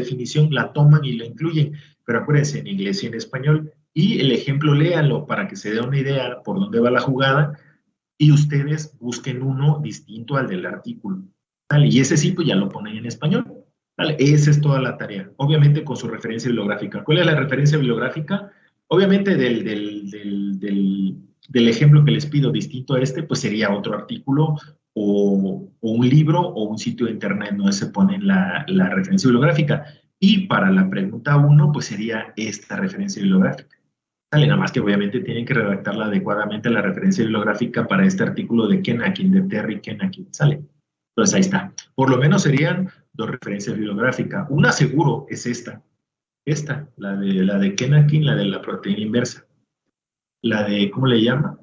definición la toman y la incluyen, pero acuérdense, en inglés y en español. Y el ejemplo léanlo para que se dé una idea por dónde va la jugada y ustedes busquen uno distinto al del artículo. ¿Vale? Y ese sí, pues ya lo ponen en español. ¿Vale? Esa es toda la tarea. Obviamente con su referencia bibliográfica. ¿Cuál es la referencia bibliográfica? Obviamente del ejemplo que les pido distinto a este, pues sería otro artículo o un libro o un sitio de internet donde se pone la referencia bibliográfica. Y para la pregunta 1, pues sería esta referencia bibliográfica. Sale, nada más que obviamente tienen que redactarla adecuadamente la referencia bibliográfica para este artículo de Kenakin, de Terry Kenakin. Sale. Entonces ahí está. Por lo menos serían 2 referencias bibliográficas. Una seguro es esta. Esta, la de Kenakin, la de la proteína inversa. La de, ¿cómo le llama?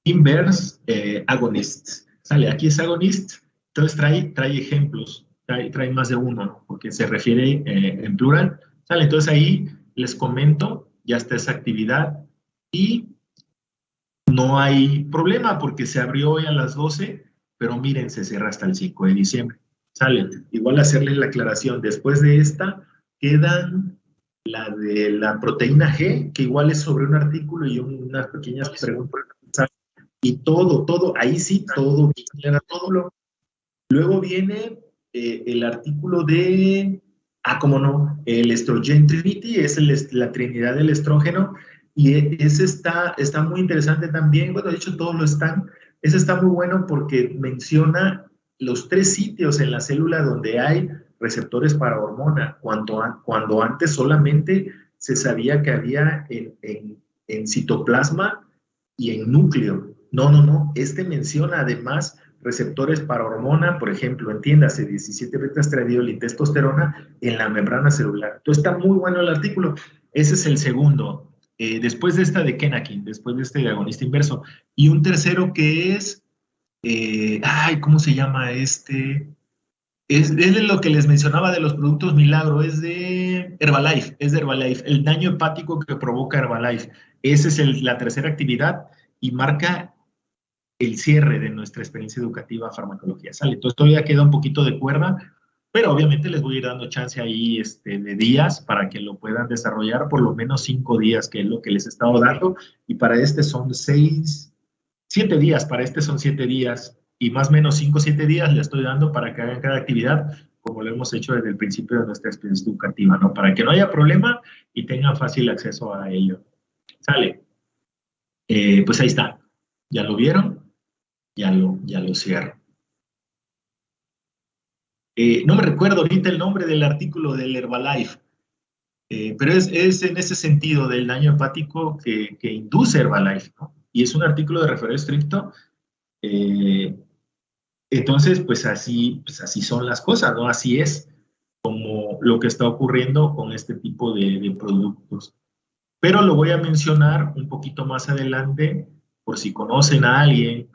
Inverse agonist. Sale, aquí es agonist. Entonces trae ejemplos. Trae más de uno, ¿no? Porque se refiere en plural. Sale, entonces ahí les comento, ya está esa actividad y no hay problema porque se abrió hoy a las 12, pero miren, se cierra hasta el 5 de diciembre. Sale, igual hacerles la aclaración, después de esta quedan la de la proteína G, que igual es sobre un artículo y unas pequeñas preguntas. Y todo, ahí sí, todo. Luego viene el artículo de, cómo no, el estrogen trinity, es la trinidad del estrógeno, y ese está muy interesante también. Bueno, de hecho todos lo están. Ese está muy bueno porque menciona los 3 sitios en la célula donde hay receptores para hormona, cuando antes solamente se sabía que había en citoplasma y en núcleo. No. Este menciona además receptores para hormona, por ejemplo, entiéndase, 17-beta-estradiol y testosterona en la membrana celular. Entonces está muy bueno el artículo. Ese es el segundo. Después de esta de Kenakin, después de este de agonista inverso. Y un tercero que es, ¿cómo se llama este? Es de lo que les mencionaba de los productos milagro, es de Herbalife, el daño hepático que provoca Herbalife. Esa es la tercera actividad y marca el cierre de nuestra experiencia educativa farmacología. Sale, entonces todavía queda un poquito de cuerda, pero obviamente les voy a ir dando chance ahí de días para que lo puedan desarrollar, por lo menos 5 días, que es lo que les he estado dando, y para este son 7 días, para este son 7 días, y más o menos 5 o 7 días les estoy dando para que hagan cada actividad, como lo hemos hecho desde el principio de nuestra experiencia educativa, ¿no? Para que no haya problema y tengan fácil acceso a ello. Sale. Pues ahí está. ¿Ya lo vieron? Ya lo cierro. No me recuerdo ahorita el nombre del artículo del Herbalife, pero es en ese sentido del daño hepático que induce Herbalife, ¿no? Y es un artículo de referencia estricto. Entonces, pues así son las cosas, ¿no? Así es como lo que está ocurriendo con este tipo de productos. Pero lo voy a mencionar un poquito más adelante, por si conocen a alguien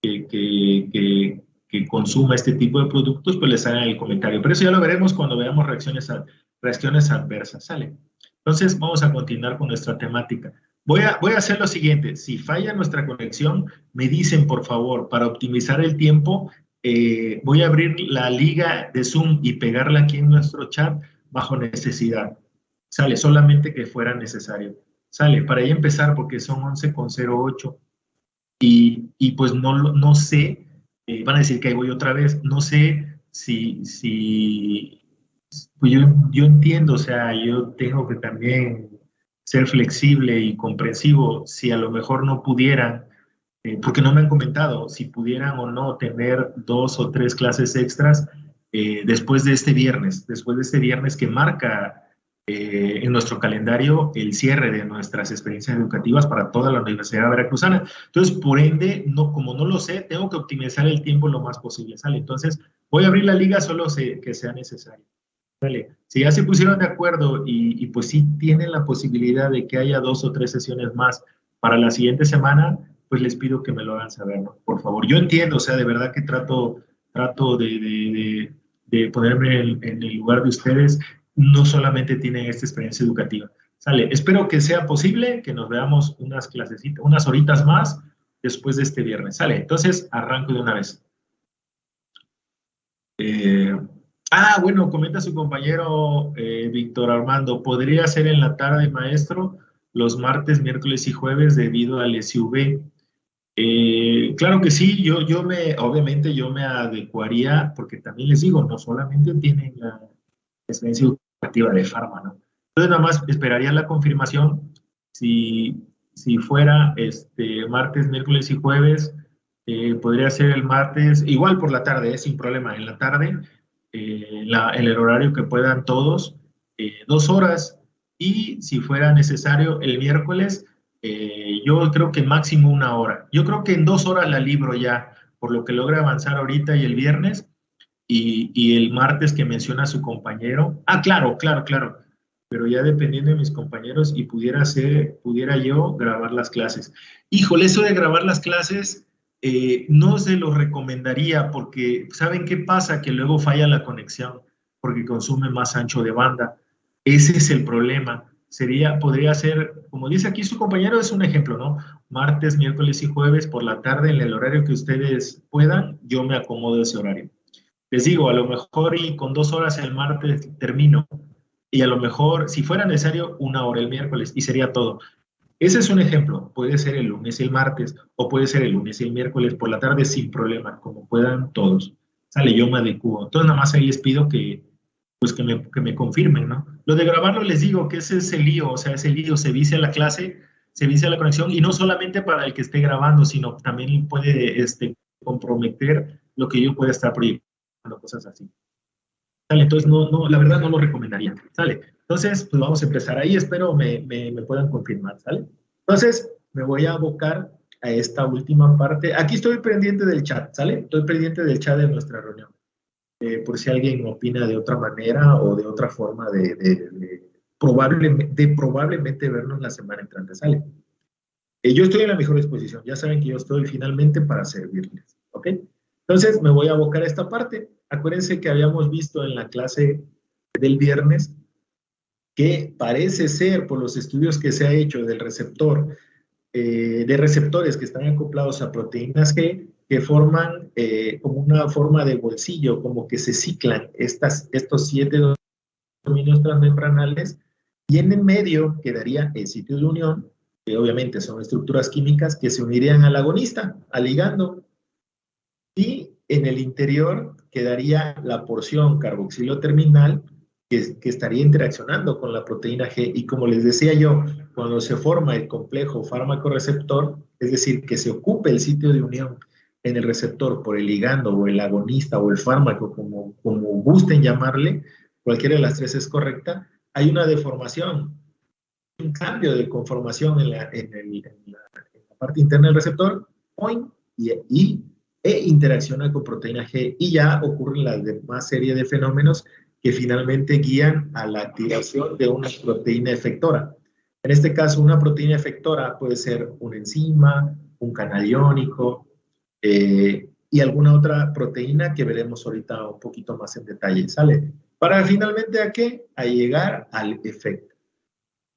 que consuma este tipo de productos, pues les hagan el comentario. Pero eso ya lo veremos cuando veamos reacciones adversas, ¿sale? Entonces, vamos a continuar con nuestra temática. Voy a hacer lo siguiente. Si falla nuestra conexión, me dicen, por favor, para optimizar el tiempo, voy a abrir la liga de Zoom y pegarla aquí en nuestro chat bajo necesidad. Sale, solamente que fuera necesario. Sale, para ya empezar, porque son 11:08. Y pues no sé, van a decir que ahí voy otra vez, no sé si pues yo entiendo, o sea, yo tengo que también ser flexible y comprensivo si a lo mejor no pudieran, porque no me han comentado si pudieran o no tener 2 o 3 clases extras después de este viernes que marca en nuestro calendario el cierre de nuestras experiencias educativas para toda la Universidad Veracruzana. Entonces, por ende, como no lo sé, tengo que optimizar el tiempo lo más posible, ¿sale? Entonces, voy a abrir la liga solo que sea necesario. ¿Vale? Si ya se pusieron de acuerdo y pues sí tienen la posibilidad de que haya 2 o 3 sesiones más para la siguiente semana, pues les pido que me lo hagan saber, ¿no? Por favor. Yo entiendo, o sea, de verdad que trato de ponerme en el lugar de ustedes. No solamente tienen esta experiencia educativa. Sale, espero que sea posible, que nos veamos unas clasecitas, unas horitas más, después de este viernes. Sale, entonces arranco de una vez. Bueno, comenta su compañero Víctor Armando, ¿podría ser en la tarde, maestro, los martes, miércoles y jueves debido al SUV? Claro que sí, obviamente yo me adecuaría, porque también les digo, no solamente tienen la experiencia educativa de Pharma, ¿no? Entonces nada más esperaría la confirmación si fuera martes, miércoles y jueves, podría ser el martes, igual por la tarde, sin problema, en la tarde, en el horario que puedan todos, 2 horas, y si fuera necesario el miércoles, yo creo que máximo 1 hora. Yo creo que en 2 horas la libro ya, por lo que logra avanzar ahorita y el viernes, y el martes que menciona su compañero. Claro, claro, claro. Pero ya dependiendo de mis compañeros y pudiera yo grabar las clases. Híjole, eso de grabar las clases no se lo recomendaría porque, ¿saben qué pasa? Que luego falla la conexión porque consume más ancho de banda. Ese es el problema. Podría ser, como dice aquí su compañero, es un ejemplo, ¿no? Martes, miércoles y jueves por la tarde, en el horario que ustedes puedan, yo me acomodo ese horario. Les digo, a lo mejor y con 2 horas el martes termino, y a lo mejor, si fuera necesario, 1 hora el miércoles, y sería todo. Ese es un ejemplo. Puede ser el lunes y el martes, o puede ser el lunes y el miércoles por la tarde sin problema, como puedan todos. Sale, yo me adecuo. Entonces, nada más ahí les pido pues que me confirmen, ¿no? Lo de grabarlo les digo que ese es el lío, o sea, ese lío, se vicia la clase, se vicia la conexión, y no solamente para el que esté grabando, sino también puede comprometer lo que yo pueda estar proyectando, cosas así. ¿Sale? Entonces, la verdad no lo recomendaría. ¿Sale? Entonces, pues vamos a empezar ahí. Espero me puedan confirmar. ¿Sale? Entonces, me voy a abocar a esta última parte. Aquí estoy pendiente del chat. ¿Sale? Estoy pendiente del chat de nuestra reunión. Por si alguien opina de otra manera o de otra forma probablemente vernos la semana entrante. ¿Sale? Yo estoy en la mejor disposición. Ya saben que yo estoy finalmente para servirles. ¿Ok? Entonces, me voy a abocar a esta parte. Acuérdense que habíamos visto en la clase del viernes que parece ser, por los estudios que se ha hecho del receptor, de receptores que están acoplados a proteínas G, que forman como una forma de bolsillo, como que se ciclan estos 7 dominios transmembranales, y en el medio quedaría el sitio de unión, que obviamente son estructuras químicas que se unirían al agonista, al ligando, y en el interior quedaría la porción carboxilo terminal que estaría interaccionando con la proteína G. Y como les decía yo, cuando se forma el complejo fármaco-receptor, es decir, que se ocupe el sitio de unión en el receptor por el ligando o el agonista o el fármaco, como gusten llamarle, cualquiera de las tres es correcta, hay una deformación, un cambio de conformación en la parte interna del receptor, e interacciona con proteína G, y ya ocurren la demás serie de fenómenos que finalmente guían a la activación de una proteína efectora. En este caso, una proteína efectora puede ser una enzima, un canal iónico, y alguna otra proteína que veremos ahorita un poquito más en detalle. ¿Sale? Para finalmente, ¿a qué? A llegar al efecto.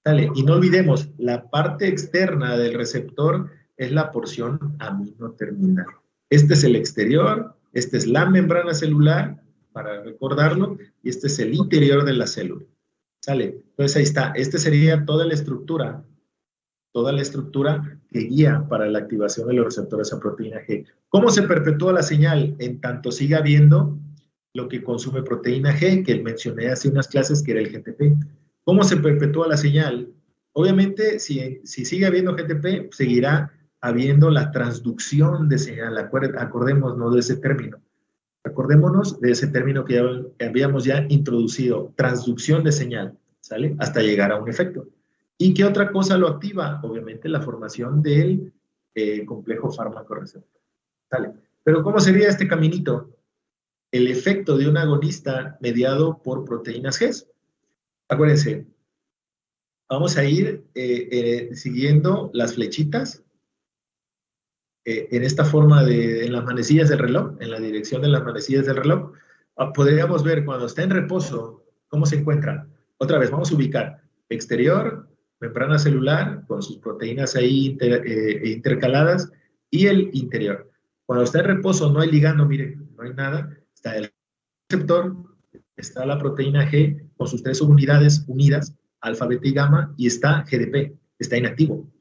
¿Sale? Y no olvidemos, la parte externa del receptor es la porción aminoterminal. Este es el exterior, esta es la membrana celular, para recordarlo, y este es el interior de la célula. ¿Sale? Entonces ahí está, esta sería toda la estructura que guía para la activación de los receptores a proteína G. ¿Cómo se perpetúa la señal? En tanto siga habiendo lo que consume proteína G, que mencioné hace unas clases, que era el GTP. ¿Cómo se perpetúa la señal? Obviamente, si sigue habiendo GTP, seguirá habiendo la transducción de señal. Acordémonos de ese término. Acordémonos de ese término que habíamos ya introducido, transducción de señal, ¿sale? Hasta llegar a un efecto. ¿Y qué otra cosa lo activa? Obviamente la formación del complejo fármaco-receptor, ¿sale? Pero ¿cómo sería este caminito? El efecto de un agonista mediado por proteínas G. Acuérdense, vamos a ir siguiendo las flechitas en esta forma en las manecillas del reloj, en la dirección de las manecillas del reloj. Podríamos ver cuando está en reposo cómo se encuentra. Otra vez, vamos a ubicar exterior, membrana celular con sus proteínas ahí intercaladas, y el interior. Cuando está en reposo no hay ligando, miren, no hay nada, está el receptor, está la proteína G con sus 3 subunidades unidas, alfa, beta y gamma, y está GDP, está inactivo.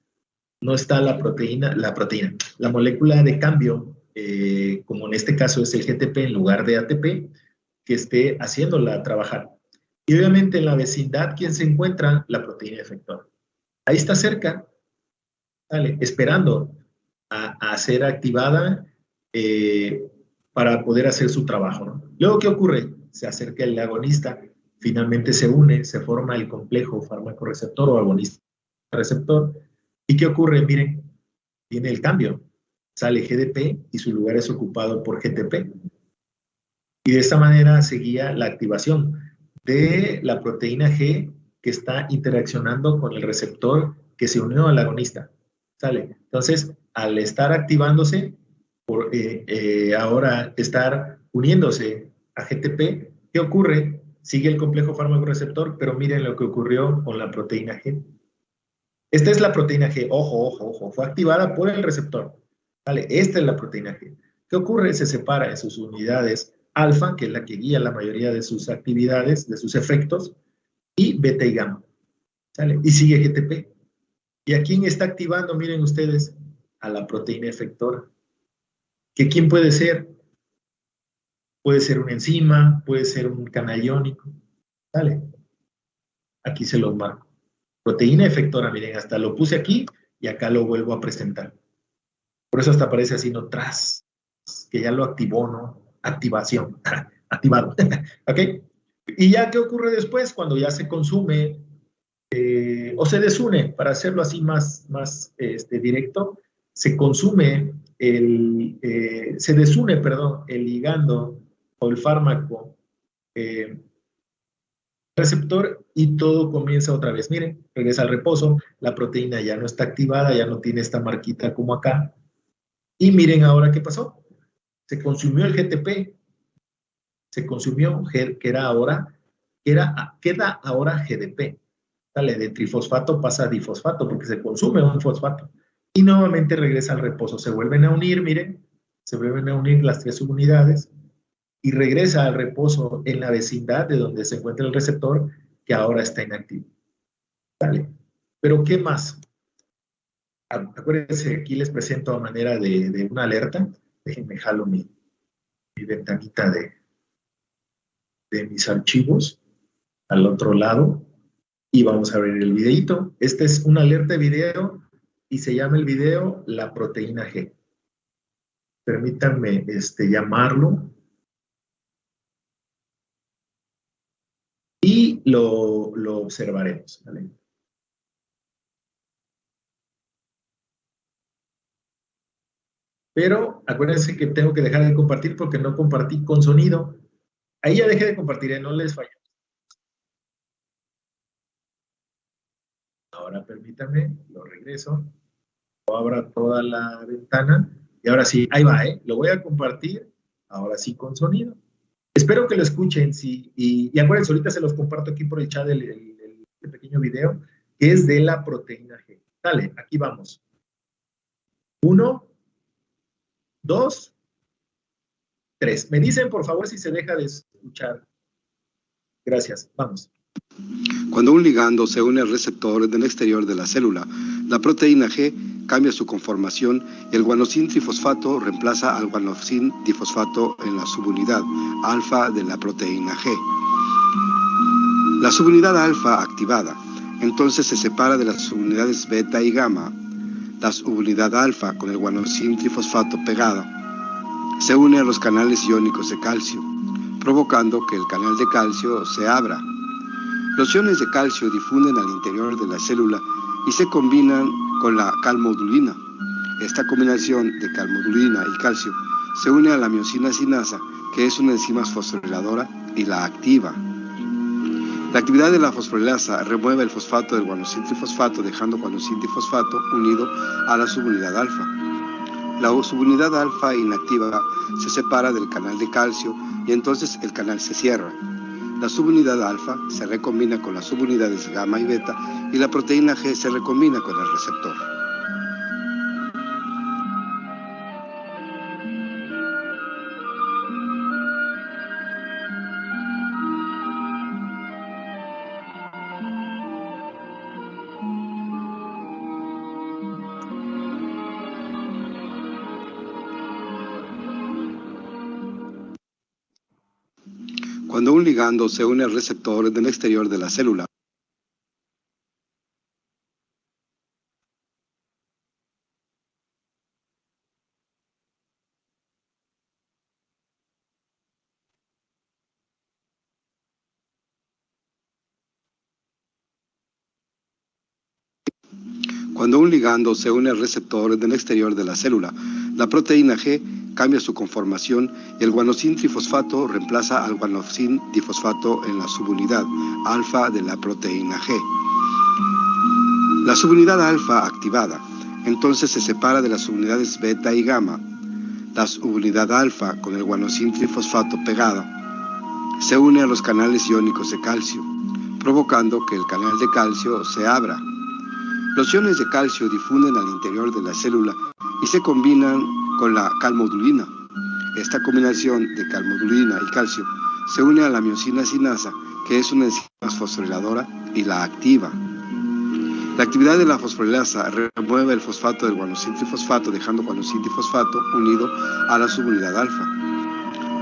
No está la molécula de cambio, como en este caso es el GTP en lugar de ATP, que esté haciéndola trabajar. Y obviamente en la vecindad, ¿quién se encuentra? La proteína efectora. Ahí está cerca, ¿vale? Esperando a ser activada para poder hacer su trabajo, ¿no? Luego, ¿qué ocurre? Se acerca el agonista, finalmente se une, se forma el complejo fármaco-receptor o agonista-receptor. ¿Y qué ocurre? Miren, viene el cambio. Sale GDP y su lugar es ocupado por GTP. Y de esta manera seguía la activación de la proteína G que está interaccionando con el receptor que se unió al agonista. ¿Sale? Entonces, al estar activándose, ahora estar uniéndose a GTP, ¿qué ocurre? Sigue el complejo fármaco-receptor, pero miren lo que ocurrió con la proteína G. Esta es la proteína G, ojo, fue activada por el receptor. ¿Vale? Esta es la proteína G. ¿Qué ocurre? Se separa en sus unidades alfa, que es la que guía la mayoría de sus actividades, de sus efectos, y beta y gamma. ¿Sale? Y sigue GTP. ¿Y a quién está activando? Miren ustedes, a la proteína efectora. ¿Que quién puede ser? Puede ser una enzima, puede ser un canal iónico. ¿Sale? Aquí se los marco. Proteína efectora, miren, hasta lo puse aquí y acá lo vuelvo a presentar. Por eso hasta aparece así, ¿no? Tras, que ya lo activó, ¿no? Activación, activado. ¿Ok? ¿Y ya qué ocurre después? Cuando ya se consume o se desune, para hacerlo así más directo, se consume se desune, perdón, el ligando o el fármaco receptor y todo comienza otra vez. Miren, regresa al reposo, la proteína ya no está activada, ya no tiene esta marquita como acá. Y miren ahora qué pasó. Se consumió el GTP, se consumió, queda ahora GDP. Sale de trifosfato pasa a difosfato porque se consume un fosfato. Y nuevamente regresa al reposo. Se vuelven a unir, miren, se vuelven a unir las 3 subunidades y regresa al reposo en la vecindad de donde se encuentra el receptor que ahora está inactivo. ¿Vale? Pero ¿qué más? Acuérdense, aquí les presento a manera de una alerta. Déjenme jalo mi ventanita de mis archivos al otro lado y vamos a ver el videito. Este es una alerta de video y se llama el video La proteína G. Permítanme llamarlo y lo observaremos. ¿Vale? Pero acuérdense que tengo que dejar de compartir porque no compartí con sonido. Ahí ya dejé de compartir, no les falla. Ahora permítanme, lo regreso. Abra toda la ventana y ahora sí, ahí va, lo voy a compartir, ahora sí con sonido. Espero que lo escuchen, sí, y acuérdense, ahorita se los comparto aquí por el chat el pequeño video, que es de la proteína G. Dale, aquí vamos. 1, 2, 3. Me dicen, por favor, si se deja de escuchar. Gracias, vamos. Cuando un ligando se une al receptor en el exterior de la célula, la proteína G cambia su conformación y el guanosin trifosfato reemplaza al guanosin difosfato en la subunidad alfa de la proteína G. La subunidad alfa activada, entonces se separa de las subunidades beta y gamma. La subunidad alfa con el guanosin trifosfato pegada se une a los canales iónicos de calcio, provocando que el canal de calcio se abra. Los iones de calcio difunden al interior de la célula y se combinan con la calmodulina. Esta combinación de calmodulina y calcio se une a la miosina sinasa, que es una enzima fosforiladora, y la activa. La actividad de la fosforilasa remueve el fosfato del guanosin trifosfato, dejando guanosin difosfato unido a la subunidad alfa. La subunidad alfa inactiva se separa del canal de calcio y entonces el canal se cierra. La subunidad alfa se recombina con las subunidades gamma y beta y la proteína G se recombina con el receptor. Cuando un ligando se une al receptor en el exterior de la célula, cuando un ligando se une al receptor en el exterior de la célula, la proteína G cambia su conformación y el guanosin trifosfato reemplaza al guanosin difosfato en la subunidad alfa de la proteína G. La subunidad alfa activada, entonces se separa de las subunidades beta y gamma. La subunidad alfa con el guanosin trifosfato pegada se une a los canales iónicos de calcio, provocando que el canal de calcio se abra. Los iones de calcio difunden al interior de la célula y se combinan con la calmodulina. Esta combinación de calmodulina y calcio se une a la miosina sinasa, que es una enzima fosforiladora, y la activa. La actividad de la fosforilasa remueve el fosfato del guanosin trifosfato, dejando guanosin difosfato unido a la subunidad alfa.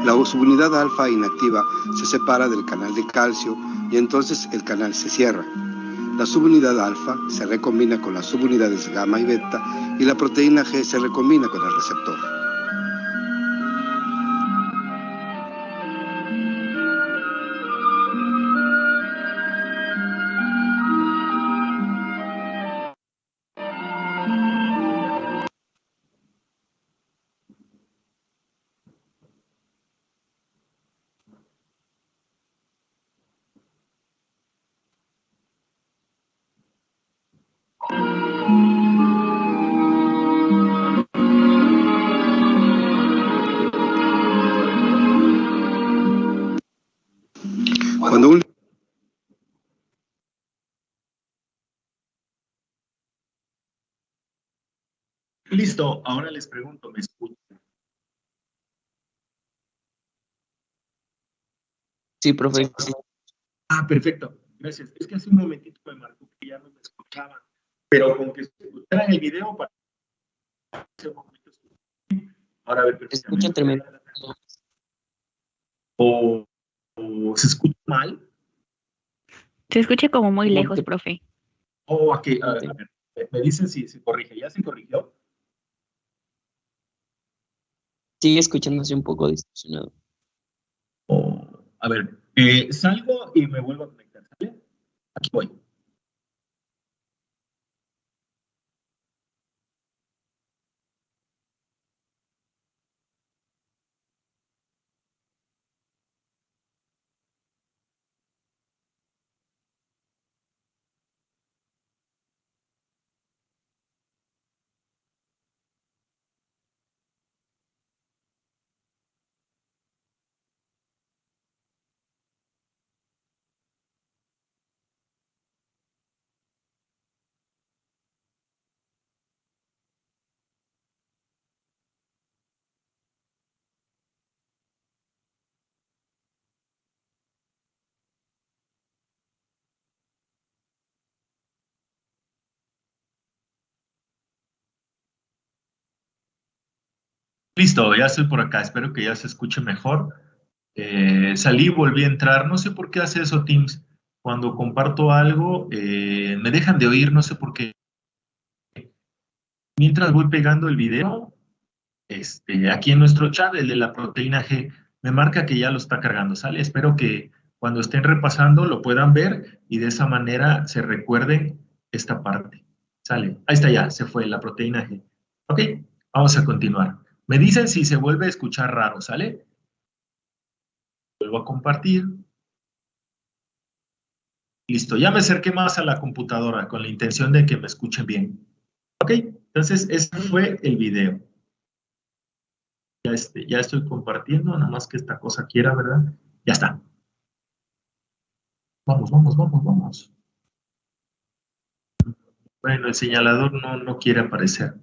La subunidad alfa inactiva se separa del canal de calcio y entonces el canal se cierra. La subunidad alfa se recombina con las subunidades gamma y beta y la proteína G se recombina con el receptor. Cuando un Listo, ahora les pregunto, ¿me escuchan? Sí, profe. Ah, perfecto, gracias. Es que hace un momentito me marcó que ya no me escuchaban, pero con que se escucharan el video para ese momento. Ahora a ver, Escuchan tremendo. O se escucha mal. Se escucha como muy lejos, profe. O aquí, a ver, me dicen si se corrige. ¿Ya se corrigió? Sigue escuchándose un poco distorsionado. A ver, salgo y me vuelvo a conectar, ¿sale? Aquí voy. Listo, ya estoy por acá. Espero que ya se escuche mejor. Salí, volví a entrar. No sé por qué hace eso Teams. Cuando comparto algo, me dejan de oír, no sé por qué. Mientras voy pegando el video, aquí en nuestro chat, el de la proteína G, me marca que ya lo está cargando, ¿sale? Espero que cuando estén repasando lo puedan ver y de esa manera se recuerden esta parte, ¿sale? Ahí está ya, se fue la proteína G. Ok, vamos a continuar. Me dicen si se vuelve a escuchar raro, ¿sale? Vuelvo a compartir. Listo, ya me acerqué más a la computadora con la intención de que me escuchen bien. Ok, entonces ese fue el video. Ya estoy compartiendo, nada más que esta cosa quiera, ¿verdad? Ya está. Vamos, vamos, vamos, vamos. Bueno, el señalador no quiere aparecer.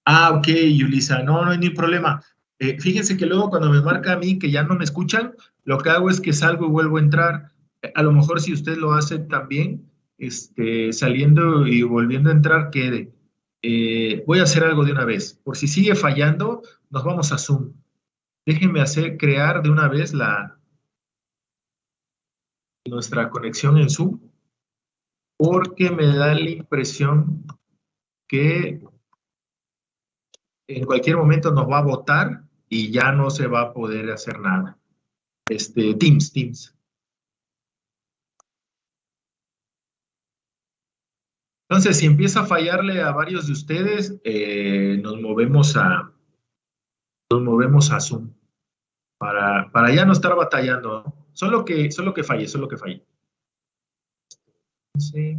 Ah, ok, Yulisa, no hay ni problema. Fíjense que luego cuando me marca a mí que ya no me escuchan, lo que hago es que salgo y vuelvo a entrar. A lo mejor si usted lo hace también, saliendo y volviendo a entrar, quede. voy a hacer algo de una vez. Por si sigue fallando, nos vamos a Zoom. Déjenme crear de una vez nuestra conexión en Zoom, porque me da la impresión que en cualquier momento nos va a botar y ya no se va a poder hacer nada. Teams. Entonces, si empieza a fallarle a varios de ustedes, nos movemos a Zoom para ya no estar batallando, ¿no? Solo que falle. Sí.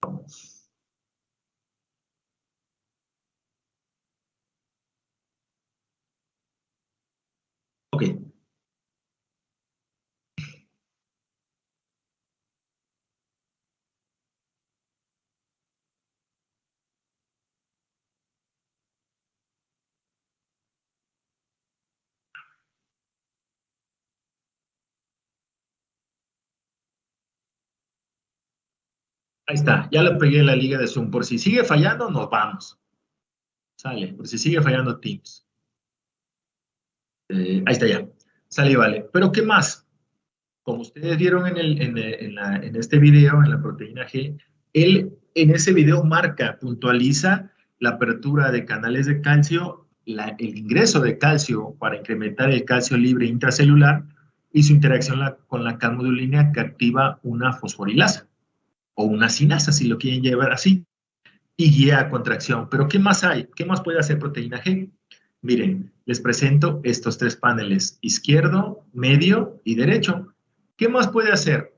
Vamos. Ok. Ahí está, ya le pegué la liga de Zoom. Por si sigue fallando, nos vamos. Sale, por si sigue fallando Teams. Ahí está ya. Sale y vale. Pero ¿qué más? Como ustedes vieron en este video, en la proteína G, él en ese video puntualiza la apertura de canales de calcio, el ingreso de calcio para incrementar el calcio libre intracelular y su interacción con la calmodulina que activa una fosforilasa o una sinasa, si lo quieren llevar así, y guía a contracción. Pero ¿qué más hay? ¿Qué más puede hacer proteína G? Miren, les presento estos tres paneles, izquierdo, medio y derecho. ¿Qué más puede hacer?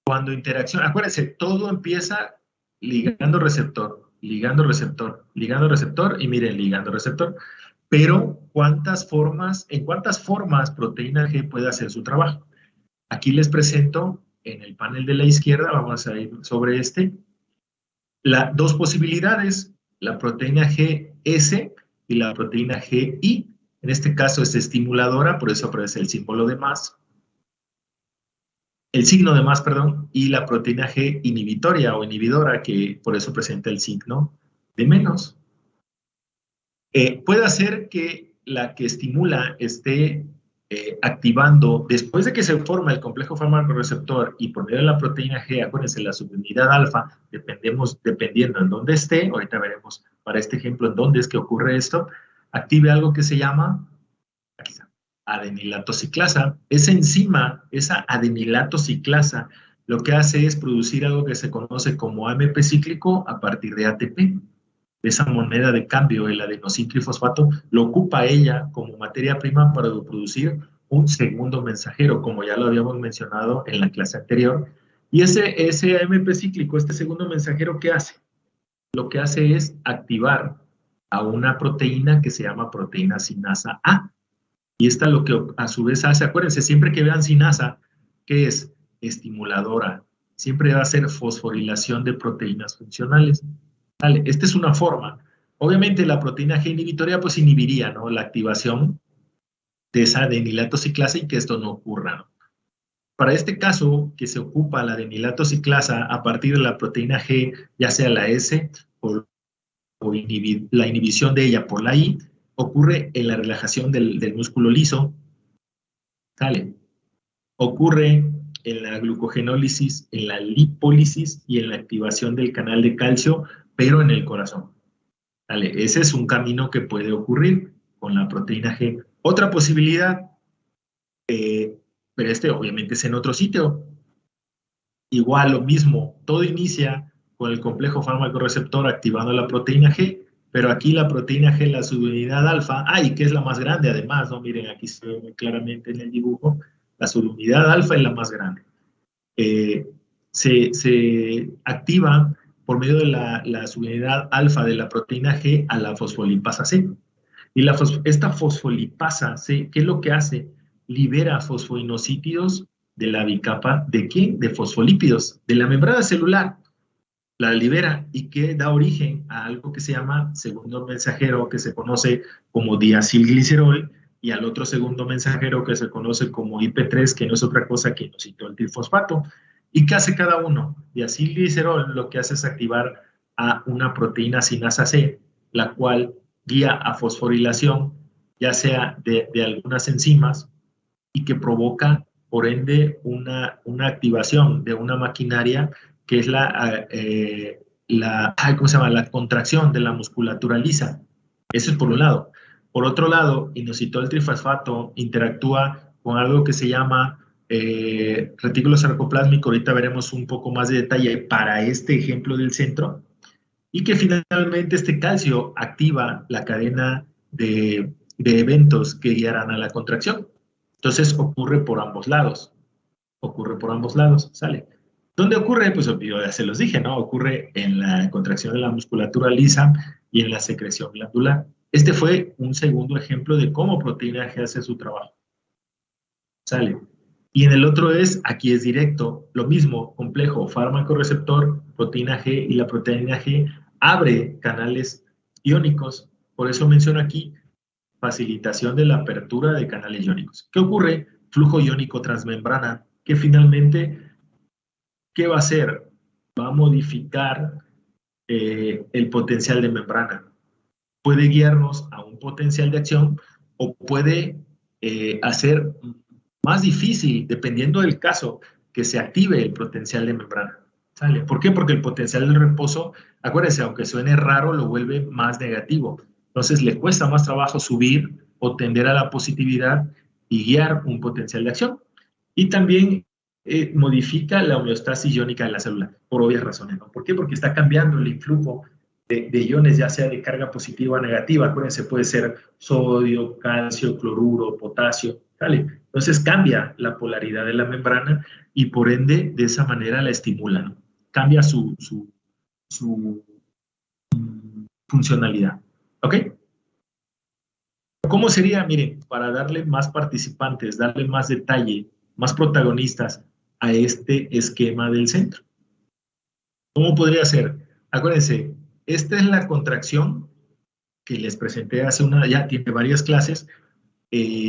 Cuando interacciona, acuérdense, todo empieza ligando receptor, ligando receptor, ligando receptor, y miren, ligando receptor. Pero, ¿en cuántas formas proteína G puede hacer su trabajo? Aquí les presento en el panel de la izquierda, vamos a ir sobre dos posibilidades, la proteína GS y la proteína GI. En este caso es estimuladora, por eso aparece el símbolo de más. El signo de más, perdón, y la proteína G inhibitoria o inhibidora, que por eso presenta el signo de menos. Puede hacer que la que estimula esté activando, después de que se forma el complejo fármaco-receptor y por medio de la proteína G, acuérdense, la subunidad alfa, dependiendo en dónde esté, ahorita veremos para este ejemplo en dónde es que ocurre esto, active algo que se llama, aquí está, adenilatociclasa. Esa enzima, esa adenilatociclasa, lo que hace es producir algo que se conoce como AMP cíclico a partir de ATP. Esa moneda de cambio, el adenosíntrifosfato, lo ocupa ella como materia prima para producir un segundo mensajero, como ya lo habíamos mencionado en la clase anterior. Y ese AMP cíclico, este segundo mensajero, ¿qué hace? Lo que hace es activar a una proteína que se llama proteína sinasa A. Y esta lo que a su vez hace, acuérdense, siempre que vean sinasa, ¿qué es? Estimuladora. Siempre va a ser fosforilación de proteínas funcionales. Vale, esta es una forma. Obviamente la proteína G inhibitoria pues inhibiría, ¿no?, la activación de esa adenilatociclasa y que esto no ocurra, ¿no? Para este caso, que se ocupa la adenilatociclasa a partir de la proteína G, ya sea la S o la inhibición de ella por la I, ocurre en la relajación del músculo liso, ¿sale? Ocurre en la glucogenólisis, en la lipólisis y en la activación del canal de calcio, pero en el corazón. ¿Vale? Ese es un camino que puede ocurrir con la proteína G. Otra posibilidad, pero obviamente es en otro sitio. Igual lo mismo, todo inicia con el complejo fármaco-receptor activando la proteína G, pero aquí la proteína G, la subunidad alfa, y que es la más grande además, ¿no? Miren, aquí se ve muy claramente en el dibujo, la subunidad alfa es la más grande. Se activa por medio de la subunidad alfa de la proteína G a la fosfolipasa C. Y esta fosfolipasa C, ¿qué es lo que hace? Libera fosfoinosítidos de la bicapa, ¿de quién? De fosfolípidos, de la membrana celular. La libera y que da origen a algo que se llama segundo mensajero, que se conoce como diacilglicerol, y al otro segundo mensajero que se conoce como IP3, que no es otra cosa que inositol trifosfato. ¿Y qué hace cada uno? Diacilglicerol lo que hace es activar a una proteína sinasa C, la cual guía a fosforilación, ya sea de algunas enzimas, y que provoca, por ende, una activación de una maquinaria que es ¿cómo se llama? La contracción de la musculatura lisa. Eso es por un lado. Por otro lado, inositol trifosfato interactúa con algo que se llama retículo sarcoplásmico. Ahorita veremos un poco más de detalle para este ejemplo del centro. Y que finalmente este calcio activa la cadena de eventos que guiarán a la contracción. Entonces ocurre por ambos lados. Ocurre por ambos lados, ¿sale? ¿Dónde ocurre? Pues yo ya se los dije, ¿no? Ocurre en la contracción de la musculatura lisa y en la secreción glandular. Este fue un segundo ejemplo de cómo proteína G hace su trabajo. ¿Sale? Y en el otro aquí es directo, lo mismo, complejo, fármaco receptor, proteína G, y la proteína G abre canales iónicos. Por eso menciono aquí facilitación de la apertura de canales iónicos. ¿Qué ocurre? Flujo iónico transmembrana, que finalmente, ¿qué va a hacer? Va a modificar el potencial de membrana. Puede guiarnos a un potencial de acción o puede hacer más difícil, dependiendo del caso, que se active el potencial de membrana. ¿Sale? ¿Por qué? Porque el potencial del reposo, acuérdense, aunque suene raro, lo vuelve más negativo. Entonces le cuesta más trabajo subir o tender a la positividad y guiar un potencial de acción. Y también modifica la homeostasis iónica de la célula, por obvias razones, ¿no? ¿Por qué? Porque está cambiando el influjo de iones, ya sea de carga positiva o negativa. Acuérdense, puede ser sodio, calcio, cloruro, potasio, ¿vale? Entonces cambia la polaridad de la membrana y por ende de esa manera la estimula, ¿no? Cambia su funcionalidad. ¿Ok? ¿Cómo sería? Miren, para darle más participantes, darle más detalle, más protagonistas a este esquema del centro. ¿Cómo podría ser? Acuérdense, esta es la contracción que les presenté ya tiene varias clases,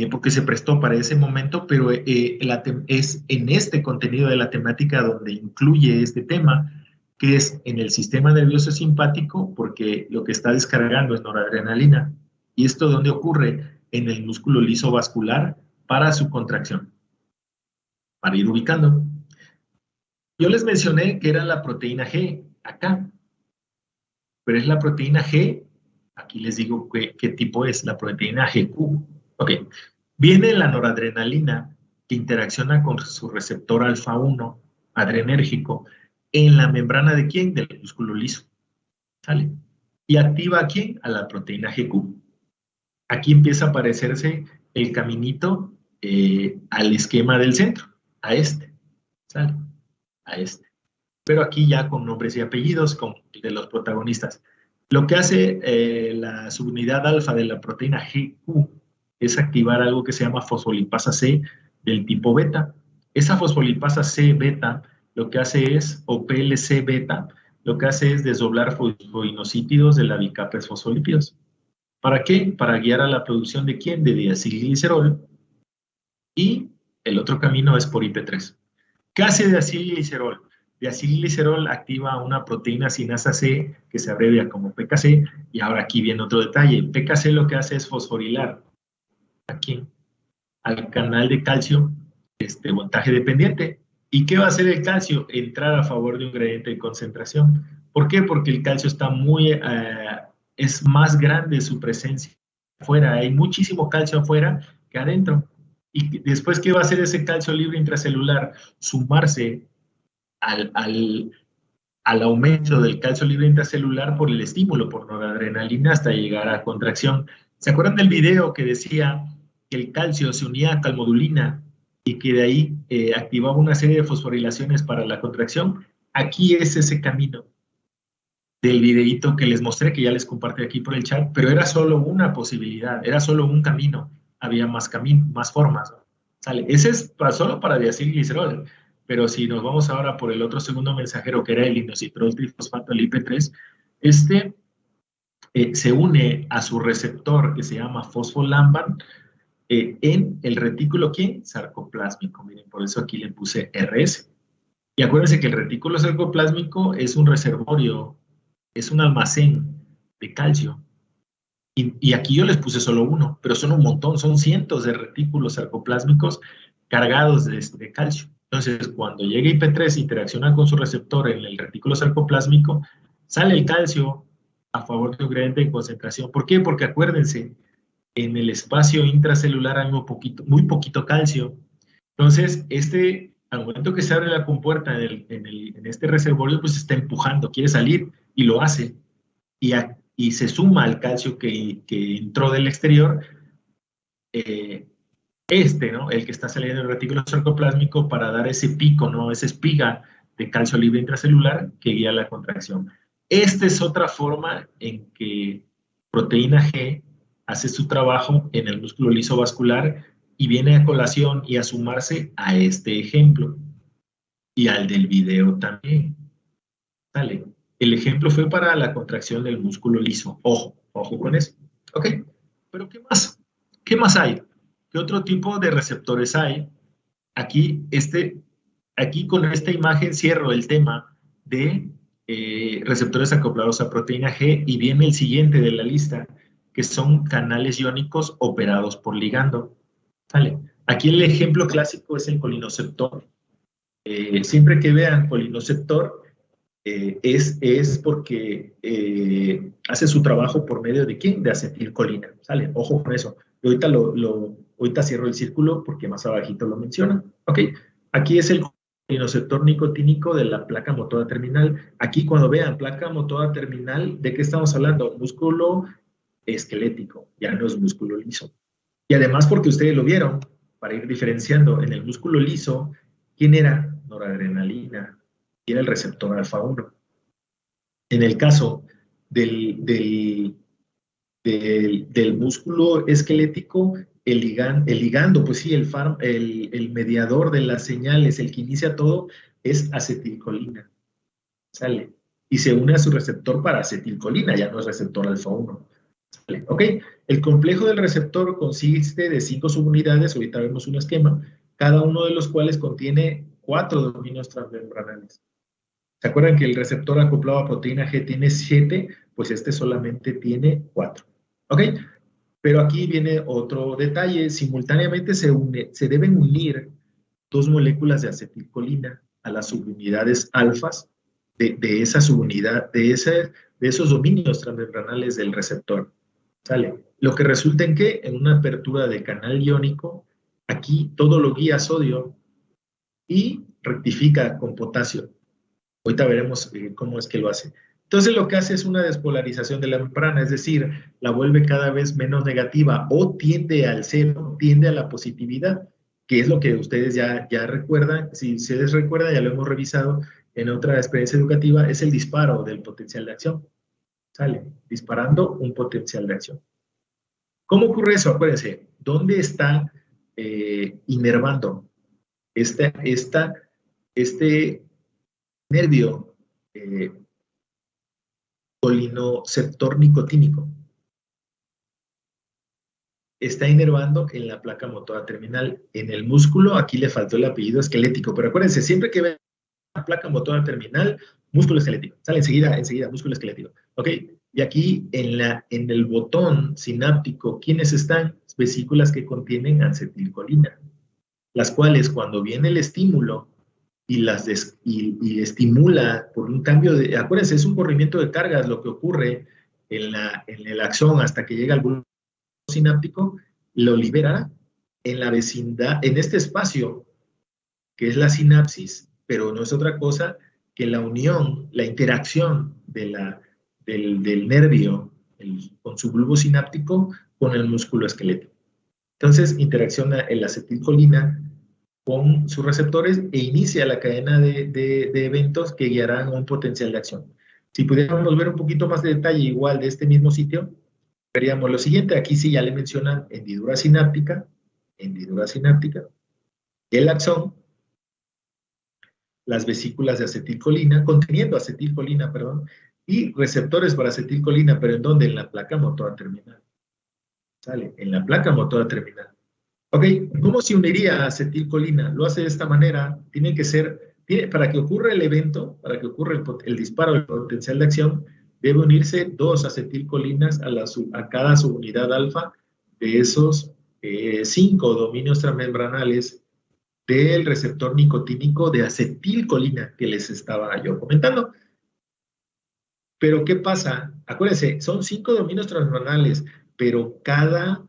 porque se prestó para ese momento, pero es en este contenido de la temática donde incluye este tema, que es en el sistema nervioso simpático, porque lo que está descargando es noradrenalina. ¿Y esto dónde ocurre? En el músculo liso vascular para su contracción. Para ir ubicando. Yo les mencioné que era la proteína G, acá. Pero es la proteína G, aquí les digo qué tipo es, la proteína GQ. Ok. Viene la noradrenalina, que interacciona con su receptor alfa-1 adrenérgico en la membrana ¿de quién? Del músculo liso. ¿Sale? ¿Y activa a quién? A la proteína GQ. Aquí empieza a aparecerse el caminito al esquema del centro, a este. ¿Sale? A este. Pero aquí ya con nombres y apellidos de los protagonistas. Lo que hace la subunidad alfa de la proteína GQ es activar algo que se llama fosfolipasa C del tipo beta. Esa fosfolipasa C beta lo que hace es, o PLC beta, lo que hace es desdoblar fosfoinosítidos de la bicapa fosfolípidos. ¿Para qué? Para guiar a la producción de ¿quién? De diacilglicerol. Y el otro camino es por IP3. ¿Qué hace diacilglicerol? Diacilglicerol activa una proteína sinasa C que se abrevia como PKC, y ahora aquí viene otro detalle. PKC lo que hace es fosforilar aquí al canal de calcio voltaje dependiente. ¿Y qué va a hacer el calcio? Entrar a favor de un gradiente de concentración. ¿Por qué? Porque el calcio está es más grande su presencia afuera. Hay muchísimo calcio afuera que adentro. Y después, ¿qué va a hacer ese calcio libre intracelular? Sumarse al aumento del calcio libre intracelular por el estímulo, por noradrenalina, hasta llegar a contracción. ¿Se acuerdan del video que decía que el calcio se unía a calmodulina y que de ahí activaba una serie de fosforilaciones para la contracción? Aquí es ese camino del videíto que les mostré, que ya les compartí aquí por el chat, pero era solo una posibilidad, era solo un camino, había más caminos, más formas, ¿no? ¿Sale? Ese es solo para diacilglicerol. Pero si nos vamos ahora por el otro segundo mensajero, que era el inositol trifosfato, el IP3, se une a su receptor que se llama fosfolamban en el retículo, ¿quién? Sarcoplásmico. Miren, por eso aquí le puse RS. Y acuérdense que el retículo sarcoplásmico es un reservorio, es un almacén de calcio. Y aquí yo les puse solo uno, pero son un montón, son cientos de retículos sarcoplásmicos cargados de calcio. Entonces, cuando llega IP3 e interacciona con su receptor en el retículo sarcoplásmico, sale el calcio a favor de un gradiente de concentración. ¿Por qué? Porque acuérdense, en el espacio intracelular hay muy poquito calcio. Entonces, al momento que se abre la compuerta en este reservorio, pues está empujando, quiere salir y lo hace. Y se suma al calcio que entró del exterior, ¿no? El que está saliendo del retículo sarcoplásmico para dar ese pico, ¿no? Esa espiga de calcio libre intracelular que guía la contracción. Esta es otra forma en que proteína G hace su trabajo en el músculo liso vascular y viene a colación y a sumarse a este ejemplo y al del video también. ¿Sale? El ejemplo fue para la contracción del músculo liso. Ojo, ojo con eso. ¿Ok? Pero ¿qué más? ¿Qué más hay? ¿Qué otro tipo de receptores hay? Aquí con esta imagen cierro el tema de receptores acoplados a proteína G y viene el siguiente de la lista, que son canales iónicos operados por ligando. ¿Sale? Aquí el ejemplo clásico es el colinoceptor. Siempre que vean colinoceptor, es porque hace su trabajo por medio de ¿quién? De acetilcolina. ¿Sale? Ojo con eso. Y ahorita cierro el círculo porque más abajito lo menciona. ¿Ok? Aquí es el colinoceptor nicotínico de la placa motora terminal. Aquí cuando vean placa motora terminal, ¿de qué estamos hablando? Músculo esquelético, ya no es músculo liso. Y además porque ustedes lo vieron, para ir diferenciando, en el músculo liso, ¿quién era? Noradrenalina, y era el receptor alfa 1. En el caso del músculo esquelético, el ligando, pues sí, el mediador de las señales, el que inicia todo, es acetilcolina. ¿Sale? Y se une a su receptor para acetilcolina, ya no es receptor alfa 1. ¿Sale? ¿Ok? El complejo del receptor consiste de 5 subunidades, ahorita vemos un esquema, cada uno de los cuales contiene 4 dominios transmembranales. ¿Se acuerdan que el receptor acoplado a proteína G tiene 7? Pues este solamente tiene 4. ¿Ok? Pero aquí viene otro detalle. Simultáneamente se deben unir 2 moléculas de acetilcolina a las subunidades alfas de esa subunidad, de esos dominios transmembranales del receptor. ¿Sale? Lo que resulta en que en una apertura de canal iónico, aquí todo lo guía a sodio y rectifica con potasio. Ahorita veremos cómo es que lo hace. Entonces lo que hace es una despolarización de la membrana, es decir, la vuelve cada vez menos negativa o tiende al cero, tiende a la positividad, que es lo que ustedes ya recuerdan. Si ustedes recuerdan, ya lo hemos revisado en otra experiencia educativa, es el disparo del potencial de acción. ¿Sale? Disparando un potencial de acción. ¿Cómo ocurre eso? Acuérdense, ¿dónde está inervando este nervio colinoceptor nicotínico? Está inervando en la placa motora terminal. En el músculo, aquí le faltó el apellido esquelético, pero acuérdense, siempre que vean la placa motora terminal, músculo esquelético. Sale enseguida, músculo esquelético. ¿Ok? Y aquí en el botón sináptico, ¿quiénes están? Vesículas que contienen acetilcolina, las cuales cuando viene el estímulo y estimula por un cambio de, acuérdense, es un corrimiento de cargas lo que ocurre en el axón hasta que llega al bulbo sináptico, lo libera en la vecindad, en este espacio que es la sinapsis, pero no es otra cosa que la unión, la interacción del nervio con su bulbo sináptico con el músculo esquelético. Entonces interacciona el acetilcolina con sus receptores e inicia la cadena de eventos que guiarán a un potencial de acción. Si pudiéramos ver un poquito más de detalle igual de este mismo sitio, veríamos lo siguiente. Aquí sí ya le mencionan hendidura sináptica, el axón, las vesículas de acetilcolina, conteniendo acetilcolina, perdón, y receptores para acetilcolina, pero ¿en dónde? En la placa motora terminal. ¿Sale? En la placa motora terminal. Ok, ¿cómo se uniría a acetilcolina? Lo hace de esta manera, tiene para que ocurra el evento, para que ocurra el disparo del potencial de acción, debe unirse 2 acetilcolinas a cada subunidad alfa de esos 5 dominios transmembranales del receptor nicotínico de acetilcolina que les estaba yo comentando. Pero ¿qué pasa? Acuérdense, son 5 dominios transmembranales, pero cada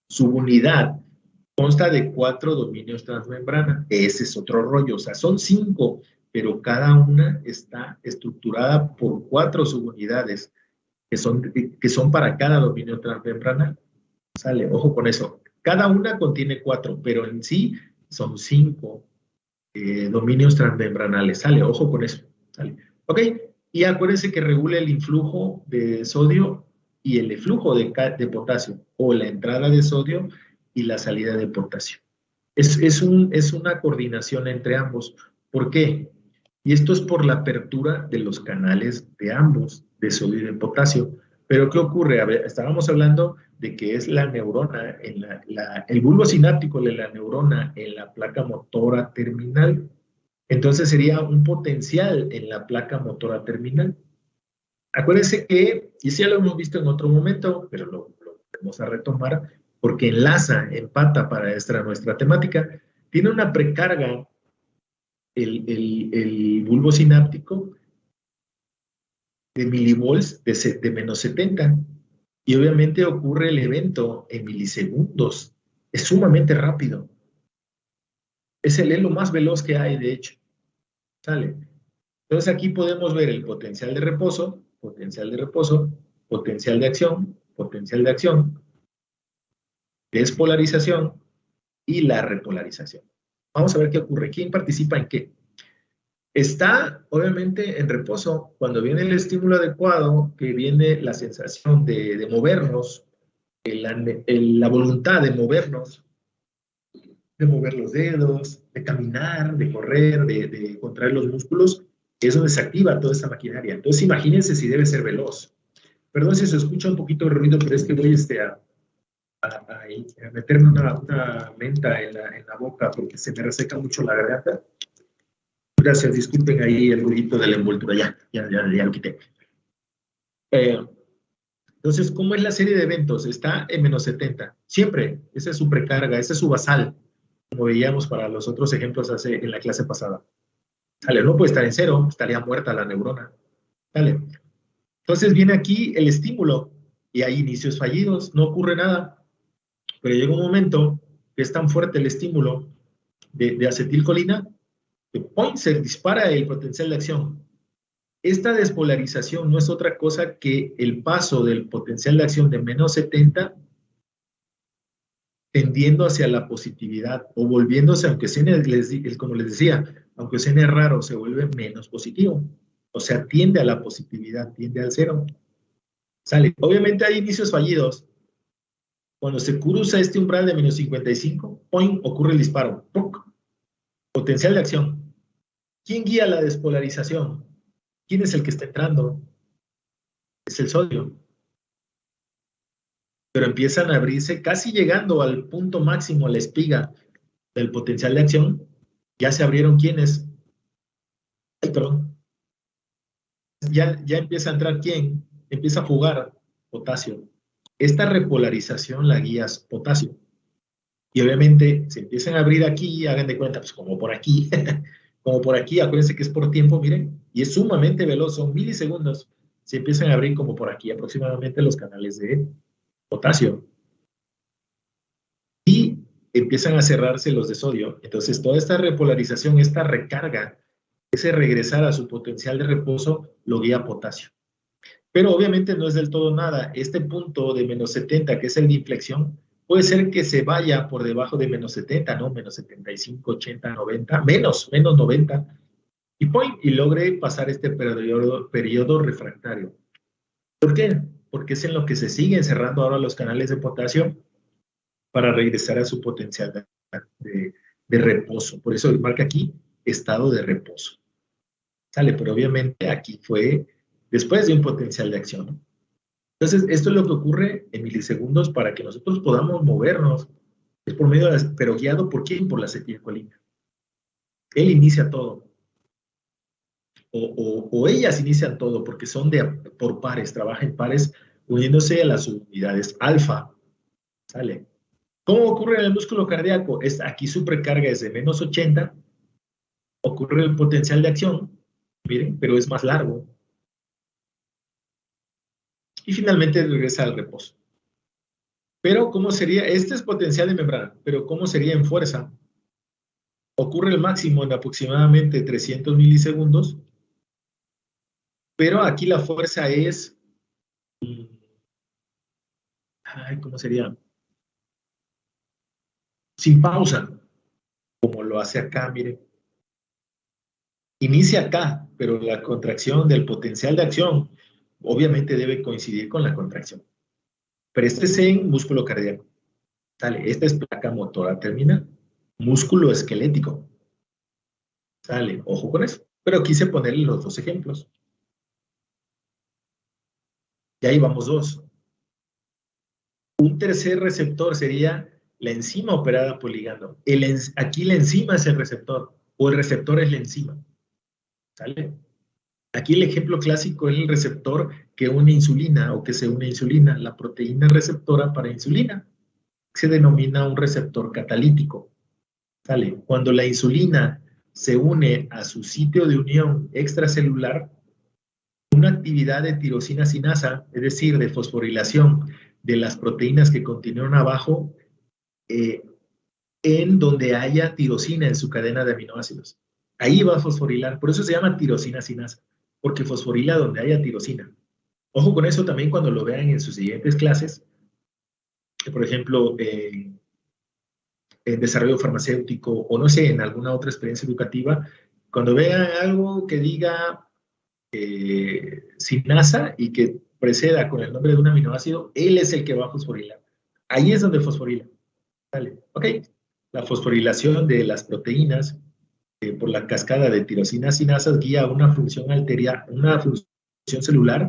subunidad consta de 4 dominios transmembrana. Ese es otro rollo. O sea, son 5, pero cada una está estructurada por 4 subunidades que son para cada dominio transmembranal. Sale, ojo con eso. Cada una contiene 4, pero en sí son 5 dominios transmembranales. Sale, ojo con eso. Sale. Ok, y acuérdense que regula el influjo de sodio y el eflujo de potasio, o la entrada de sodio y la salida de potasio. Es una coordinación entre ambos. ¿Por qué? Y esto es por la apertura de los canales de ambos, de sodio y de potasio. Pero ¿qué ocurre? A ver, estábamos hablando de que es la neurona, el bulbo sináptico de la neurona en la placa motora terminal. Entonces sería un potencial en la placa motora terminal. Acuérdense que, y eso ya lo hemos visto en otro momento, pero lo vamos a retomar, porque enlaza, empata para nuestra temática, tiene una precarga el bulbo sináptico de milivolts de menos 70, y obviamente ocurre el evento en milisegundos. Es sumamente rápido. Es el elo más veloz que hay, de hecho. ¿Sale? Entonces aquí podemos ver el potencial de reposo, potencial de reposo, potencial de acción, despolarización y la repolarización. Vamos a ver qué ocurre. ¿Quién participa en qué? Está, obviamente, en reposo. Cuando viene el estímulo adecuado, que viene la sensación de movernos, la voluntad de movernos, de mover los dedos, de caminar, de correr, de contraer los músculos, es donde se activa toda esa maquinaria. Entonces, imagínense si debe ser veloz. Perdón si se escucha un poquito de ruido, pero es que voy a meterme una menta en la boca porque se me reseca mucho la garganta. Gracias, disculpen ahí el ruidito de la envoltura. Ya lo quité. Entonces, ¿cómo es la serie de eventos? Está en menos 70. Siempre. Esa es su precarga, ese es su basal, como veíamos para los otros ejemplos en la clase pasada. ¿Sale? No puede estar en 0, estaría muerta la neurona. ¿Sale? Entonces viene aquí el estímulo y hay inicios fallidos, no ocurre nada. Pero llega un momento que es tan fuerte el estímulo de acetilcolina que ¡pum!, se dispara el potencial de acción. Esta despolarización no es otra cosa que el paso del potencial de acción de menos 70 tendiendo hacia la positividad o volviéndose, aunque suene, como les decía, aunque suene raro, se vuelve menos positivo. O sea, tiende a la positividad, tiende al 0. Sale. Obviamente hay inicios fallidos. Cuando se cruza este umbral de menos 55, ¡poing!, ocurre el disparo. ¡Puc! Potencial de acción. ¿Quién guía la despolarización? ¿Quién es el que está entrando? Es el sodio. Pero empiezan a abrirse, casi llegando al punto máximo, a la espiga del potencial de acción. Ya se abrieron ¿quiénes? Ay, perdón. Ya empieza a entrar ¿quién? Empieza a jugar potasio. Esta repolarización la guía potasio. Y obviamente se empiezan a abrir aquí, hagan de cuenta, pues como por aquí, como por aquí, acuérdense que es por tiempo, miren, y es sumamente veloz, son milisegundos, se empiezan a abrir como por aquí aproximadamente los canales de potasio. Y empiezan a cerrarse los de sodio. Entonces toda esta repolarización, esta recarga, ese regresar a su potencial de reposo, lo guía potasio. Pero obviamente no es del todo nada. Este punto de menos 70, que es el de inflexión, puede ser que se vaya por debajo de menos 70, ¿no? Menos 75, 80, 90, menos 90, y logre pasar este periodo refractario. ¿Por qué? Porque es en lo que se siguen cerrando ahora los canales de potasio para regresar a su potencial de reposo. Por eso marca aquí estado de reposo. Sale, pero obviamente aquí fue después de un potencial de acción. Entonces, esto es lo que ocurre en milisegundos para que nosotros podamos movernos Es por medio de pero guiado ¿por quién? Por la acetilcolina. Él inicia todo. O ellas inician todo porque son por pares, trabajan en pares uniéndose a las unidades alfa. ¿Sale? ¿Cómo ocurre en el músculo cardíaco? Aquí su precarga es de menos 80, ocurre el potencial de acción, miren, pero es más largo. Y finalmente regresa al reposo. Pero, ¿cómo sería? Este es potencial de membrana, pero ¿cómo sería en fuerza? Ocurre el máximo en aproximadamente 300 milisegundos, pero aquí la fuerza es, ¿cómo sería? Sin pausa, como lo hace acá, miren. Inicia acá, pero la contracción del potencial de acción obviamente debe coincidir con la contracción. Pero este es en músculo cardíaco. ¿Sale? Esta es placa motora terminal. Músculo esquelético. ¿Sale? Ojo con eso. Pero quise ponerle los dos ejemplos. Y ahí vamos dos. Un tercer receptor sería la enzima operada por ligando. Aquí la enzima es el receptor, o el receptor es la enzima. ¿Sale? Aquí el ejemplo clásico es el receptor que une insulina o que se une a insulina, la proteína receptora para insulina. Se denomina un receptor catalítico. ¿Sale? Cuando la insulina se une a su sitio de unión extracelular, una actividad de tirosina sinasa, es decir, de fosforilación de las proteínas que continúan abajo, en donde haya tirosina en su cadena de aminoácidos. Ahí va a fosforilar, por eso se llama tirosina sinasa, porque fosforila donde haya tirosina. Ojo con eso también cuando lo vean en sus siguientes clases, por ejemplo, en desarrollo farmacéutico o no sé, en alguna otra experiencia educativa, cuando vean algo que diga sinasa y que preceda con el nombre de un aminoácido, él es el que va a fosforilar. Ahí es donde fosforila. ¿Vale? ¿Ok? La fosforilación de las proteínas por la cascada de tirosina sinasas guía a una función una función celular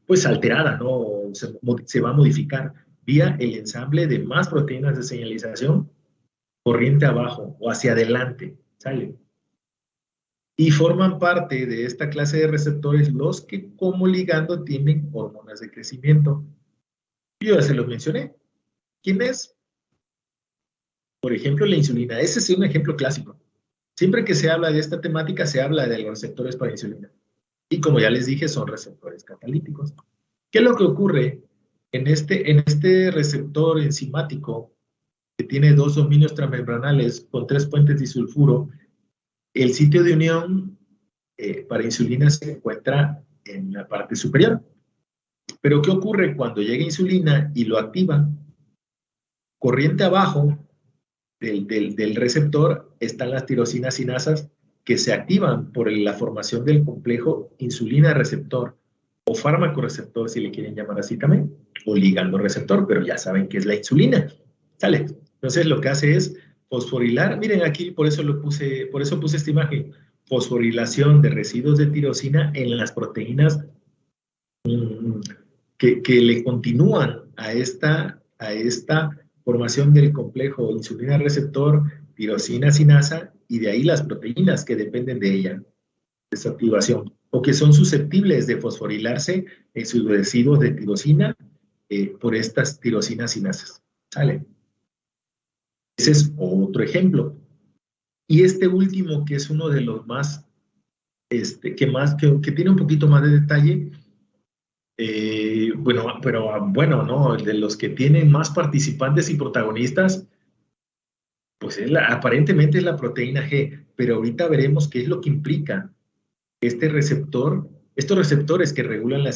pues alterada, ¿no? Se va a modificar vía el ensamble de más proteínas de señalización corriente abajo o hacia adelante, ¿sale? Y forman parte de esta clase de receptores los que como ligando tienen hormonas de crecimiento. Yo ya se los mencioné. ¿Quién es? Por ejemplo, la insulina. Ese es un ejemplo clásico. Siempre que se habla de esta temática, se habla de los receptores para insulina. Y como ya les dije, son receptores catalíticos. ¿Qué es lo que ocurre en este receptor enzimático que tiene dos dominios transmembranales con 3 puentes disulfuro? El sitio de unión para insulina se encuentra en la parte superior. Pero ¿qué ocurre cuando llega insulina y lo activa? Corriente abajo del receptor están las tirosinas sinasas que se activan por la formación del complejo insulina-receptor o fármaco-receptor, si le quieren llamar así también, o ligando-receptor, pero ya saben que es la insulina. ¿Sale? Entonces lo que hace es fosforilar. Miren aquí, por eso puse esta imagen. Fosforilación de residuos de tirosina en las proteínas que le continúan a esta formación del complejo insulina-receptor, tirosina sinasa, y de ahí las proteínas que dependen de ella, de su activación, o que son susceptibles de fosforilarse en sus residuos de tirosina por estas tirosinas sinasas. ¿Sale? Ese es otro ejemplo. Y este último, que es uno de los más, que tiene un poquito más de detalle, bueno, ¿no? De los que tienen más participantes y protagonistas, pues aparentemente es la proteína G, pero ahorita veremos qué es lo que implica estos receptores que regulan la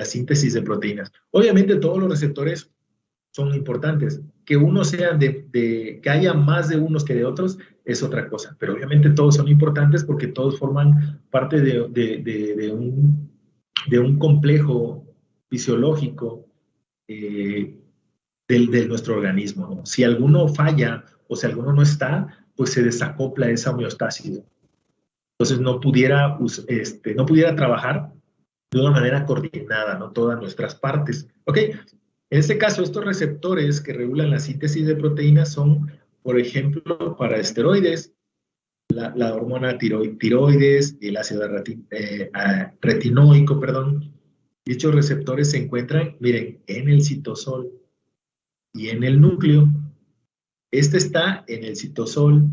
síntesis de proteínas. Obviamente todos los receptores son importantes. Que unos sean que haya más de unos que de otros es otra cosa, pero obviamente todos son importantes porque todos forman parte de un complejo fisiológico de nuestro organismo, ¿no? Si alguno falla o si alguno no está, pues se desacopla esa homeostasis. Entonces no pudiera trabajar de una manera coordinada, ¿no? Todas nuestras partes. ¿Ok? En este caso, estos receptores que regulan la síntesis de proteínas son, por ejemplo, para esteroides, la hormona tiroides y el ácido retinoico, perdón. Dichos receptores se encuentran, miren, en el citosol y en el núcleo. Este está en el citosol,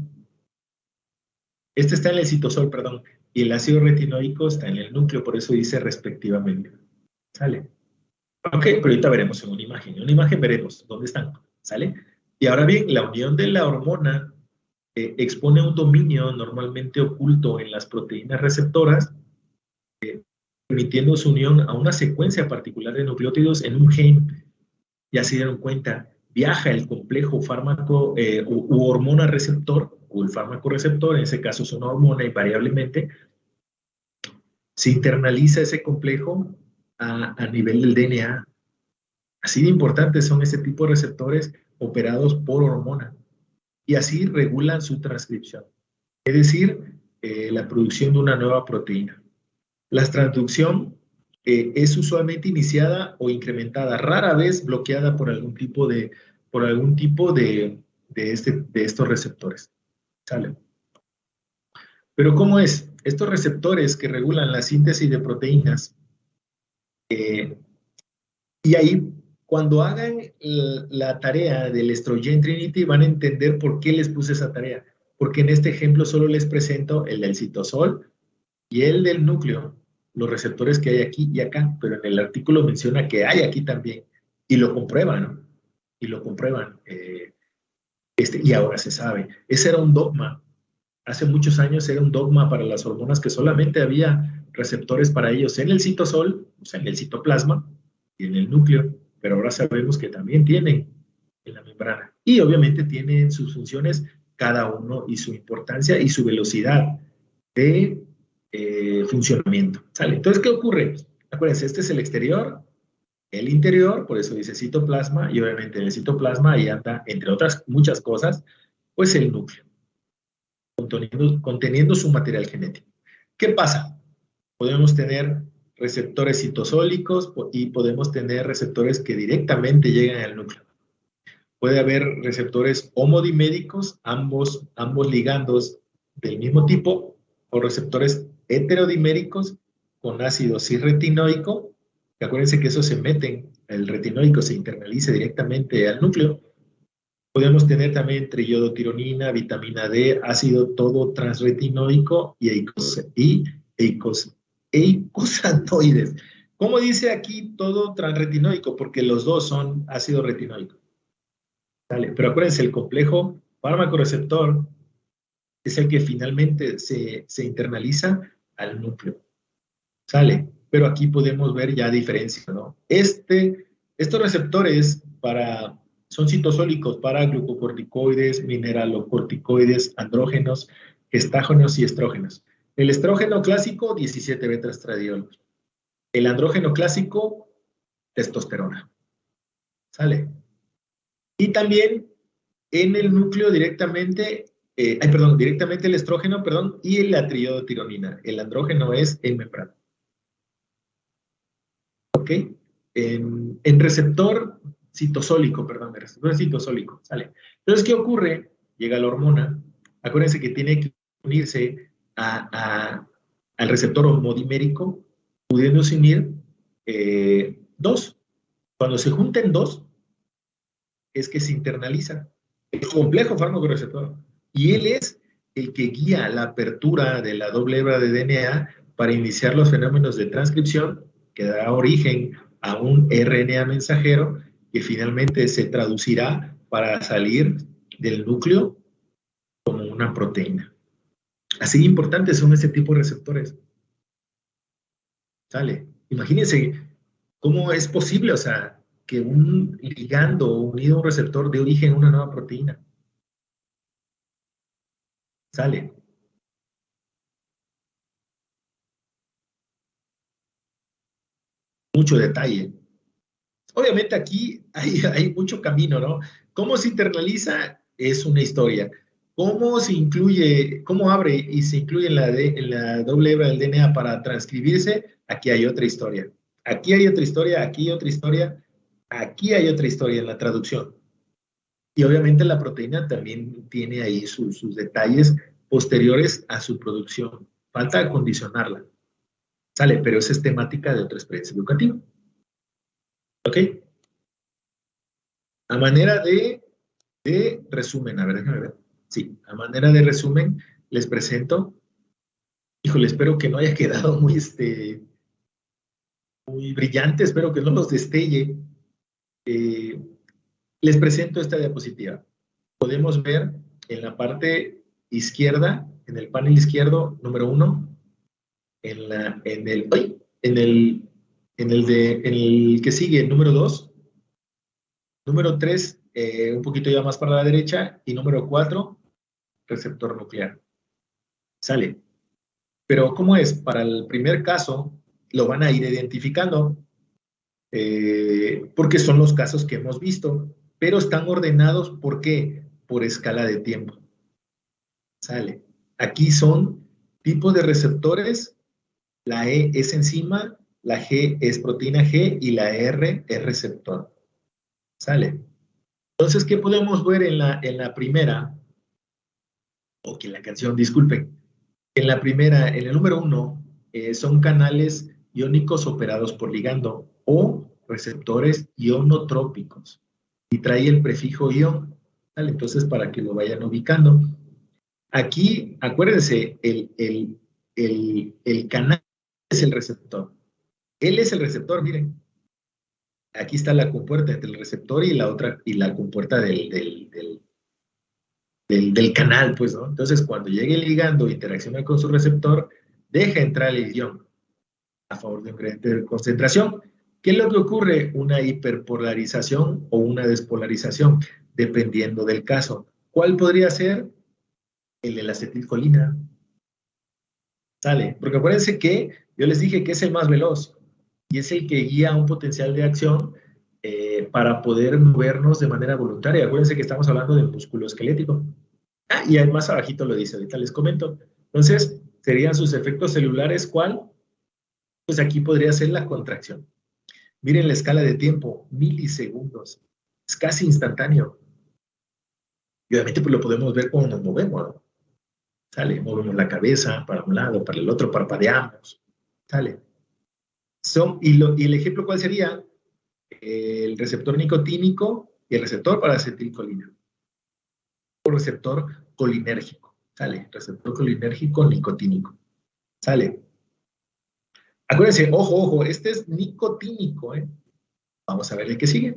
perdón, y el ácido retinoico está en el núcleo, por eso dice respectivamente. ¿Sale? Ok, pero ahorita veremos en una imagen. En una imagen veremos dónde están. ¿Sale? Y ahora bien, la unión de la hormona expone un dominio normalmente oculto en las proteínas receptoras, permitiendo su unión a una secuencia particular de nucleótidos en un gen. Ya se dieron cuenta, viaja el complejo fármaco u hormona receptor, o el fármaco receptor, en ese caso es una hormona invariablemente, se internaliza ese complejo a nivel del DNA. Así de importantes son ese tipo de receptores operados por hormona. Y así regulan su transcripción, es decir, la producción de una nueva proteína. La transducción es usualmente iniciada o incrementada, rara vez bloqueada por algún tipo de estos receptores. ¿Sale? Pero ¿cómo es? Estos receptores que regulan la síntesis de proteínas, y ahí cuando hagan la tarea del Estrogen Trinity van a entender por qué les puse esa tarea. Porque en este ejemplo solo les presento el del citosol y el del núcleo, los receptores que hay aquí y acá, pero en el artículo menciona que hay aquí también. Y lo comprueban, ¿no? Y lo comprueban. Y ahora se sabe. Ese era un dogma. Hace muchos años era un dogma para las hormonas que solamente había receptores para ellos en el citosol, o sea, en el citoplasma y en el núcleo. Pero ahora sabemos que también tienen en la membrana. Y obviamente tienen sus funciones cada uno y su importancia y su velocidad de funcionamiento. ¿Sale? Entonces, ¿qué ocurre? Acuérdense, este es el exterior, el interior, por eso dice citoplasma, y obviamente en el citoplasma ahí anda, entre otras muchas cosas, pues el núcleo, conteniendo su material genético. ¿Qué pasa? Podemos tener receptores citosólicos y podemos tener receptores que directamente llegan al núcleo. Puede haber receptores homodiméricos, ambos ligandos del mismo tipo, o receptores heterodiméricos con ácido cis-retinoico, que acuérdense que eso se meten, el retinoico se internaliza directamente al núcleo. Podemos tener también triiodotironina, vitamina D, ácido todo transretinoico y eicosanoides. ¿Cómo dice aquí todo transretinoico? Porque los dos son ácido retinoico. ¿Vale? Pero acuérdense, el complejo fármaco-receptor es el que finalmente se internaliza al núcleo. ¿Sale? Pero aquí podemos ver ya diferencia, ¿no? Estos receptores son citosólicos para glucocorticoides, mineralocorticoides, andrógenos, gestágenos y estrógenos. El estrógeno clásico, 17 beta-estradiol. El andrógeno clásico, testosterona. ¿Sale? Y también en el núcleo directamente, directamente el estrógeno, y la triiodotironina. El andrógeno es en membrana. ¿Ok? En receptor citosólico, ¿sale? Entonces, ¿qué ocurre? Llega la hormona, acuérdense que tiene que unirse al receptor homodimérico, pudiéndose unir dos. Cuando se junten dos, es que se internaliza el complejo fármaco-receptor. Y él es el que guía la apertura de la doble hebra de DNA para iniciar los fenómenos de transcripción que dará origen a un RNA mensajero que finalmente se traducirá para salir del núcleo como una proteína. Así importantes son este tipo de receptores. ¿Sale? Imagínense cómo es posible, o sea, que un ligando unido a un receptor dé origen a una nueva proteína. ¿Sale? Mucho detalle. Obviamente aquí hay mucho camino, ¿no? ¿Cómo se internaliza? Es una historia. ¿Cómo se incluye, cómo abre y se incluye en la doble hebra del DNA para transcribirse? Aquí hay otra historia. Aquí hay otra historia, aquí hay otra historia. Aquí hay otra historia en la traducción. Y obviamente la proteína también tiene ahí sus detalles posteriores a su producción. Falta acondicionarla. Sale, pero esa es temática de otra experiencia educativa. ¿Ok? A manera de resumen, a ver, déjame ver. Sí, a manera de resumen, les presento. Híjole, espero que no haya quedado muy brillante, espero que no los destelle. Les presento esta diapositiva. Podemos ver en la parte izquierda, en el panel izquierdo, número 1, en el que sigue, número 2, número 3, un poquito ya más para la derecha, y número 4, receptor nuclear. Sale. Pero, ¿cómo es? Para el primer caso, lo van a ir identificando, porque son los casos que hemos visto, pero están ordenados, ¿por qué? Por escala de tiempo. Sale. Aquí son tipos de receptores, la E es enzima, la G es proteína G y la R es receptor. Sale. Entonces, ¿qué podemos ver en la primera? O que en la canción, disculpen. En la primera, en el número 1, son canales iónicos operados por ligando o receptores ionotrópicos. Y trae el prefijo ion. ¿Sale? Entonces, para que lo vayan ubicando. Aquí, acuérdense, el canal es el receptor. Él es el receptor, miren. Aquí está la compuerta entre el receptor y la otra, y la compuerta del canal, pues, ¿no? Entonces, cuando llegue el ligando e interacciona con su receptor, deja entrar el ion a favor de un gradiente de concentración. ¿Qué es lo que ocurre? Una hiperpolarización o una despolarización, dependiendo del caso. ¿Cuál podría ser? El de la acetilcolina. ¿Sale? Porque acuérdense que yo les dije que es el más veloz y es el que guía un potencial de acción para poder movernos de manera voluntaria. Acuérdense que estamos hablando del músculo esquelético. Ah, y más abajito lo dice, ahorita les comento. Entonces, serían sus efectos celulares, ¿cuál? Pues aquí podría ser la contracción. Miren la escala de tiempo, milisegundos. Es casi instantáneo. Y obviamente pues lo podemos ver cuando nos movemos, ¿no? Sale, movemos la cabeza para un lado, para el otro, parpadeamos. Sale. Y el ejemplo, ¿cuál sería? El receptor nicotínico y el receptor para acetilcolina. O receptor colinérgico. Sale. Receptor colinérgico nicotínico. Sale. Acuérdense, ojo, este es nicotínico, ¿eh? Vamos a ver el que sigue.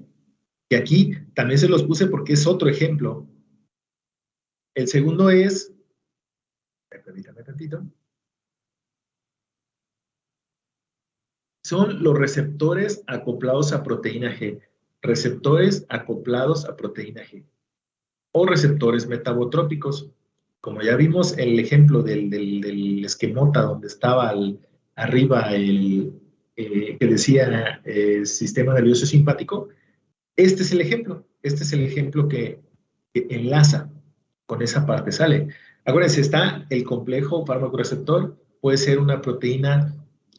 Y aquí también se los puse porque es otro ejemplo. El segundo es, permítame tantito, son los receptores acoplados a proteína G. Receptores acoplados a proteína G. O receptores metabotrópicos. Como ya vimos en el ejemplo del esquemota donde estaba arriba que decía sistema nervioso simpático, este es el ejemplo que enlaza con esa parte, ¿sale? Acuérdense, está el complejo fármaco-receptor, puede ser una proteína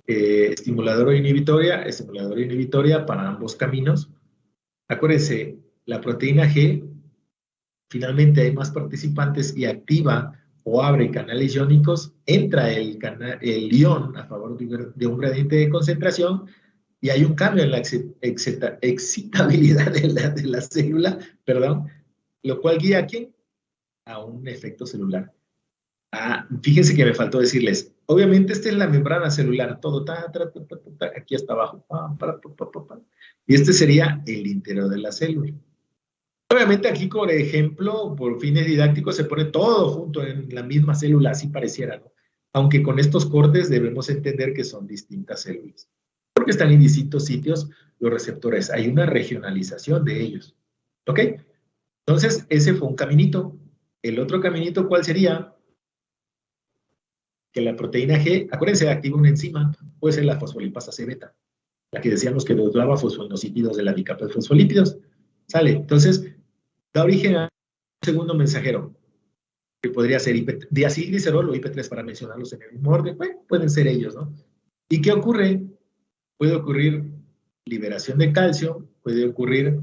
estimuladora o inhibitoria para ambos caminos. Acuérdense, la proteína G, finalmente hay más participantes y activa o abre canales iónicos, entra el ion a favor de un gradiente de concentración y hay un cambio en la excitabilidad de la célula, perdón, lo cual guía ¿a quién? A un efecto celular. Fíjense que me faltó decirles, obviamente esta es la membrana celular, todo, aquí hasta abajo, y este sería el interior de la célula. Obviamente aquí, por ejemplo, por fines didácticos se pone todo junto en la misma célula, así pareciera, ¿no? Aunque con estos cortes debemos entender que son distintas células. Porque están en distintos sitios los receptores. Hay una regionalización de ellos. ¿Ok? Entonces, ese fue un caminito. El otro caminito, ¿cuál sería? Que la proteína G, acuérdense, activa una enzima, puede ser la fosfolipasa C-beta, la que decíamos que nos daba fosfoinosípidos de la bicapa de fosfolípidos. Sale. Entonces, da origen a un segundo mensajero, que podría ser diacilglicerol o IP3 para mencionarlos en el mismo orden. Bueno, pueden ser ellos, ¿no? ¿Y qué ocurre? Puede ocurrir liberación de calcio, puede ocurrir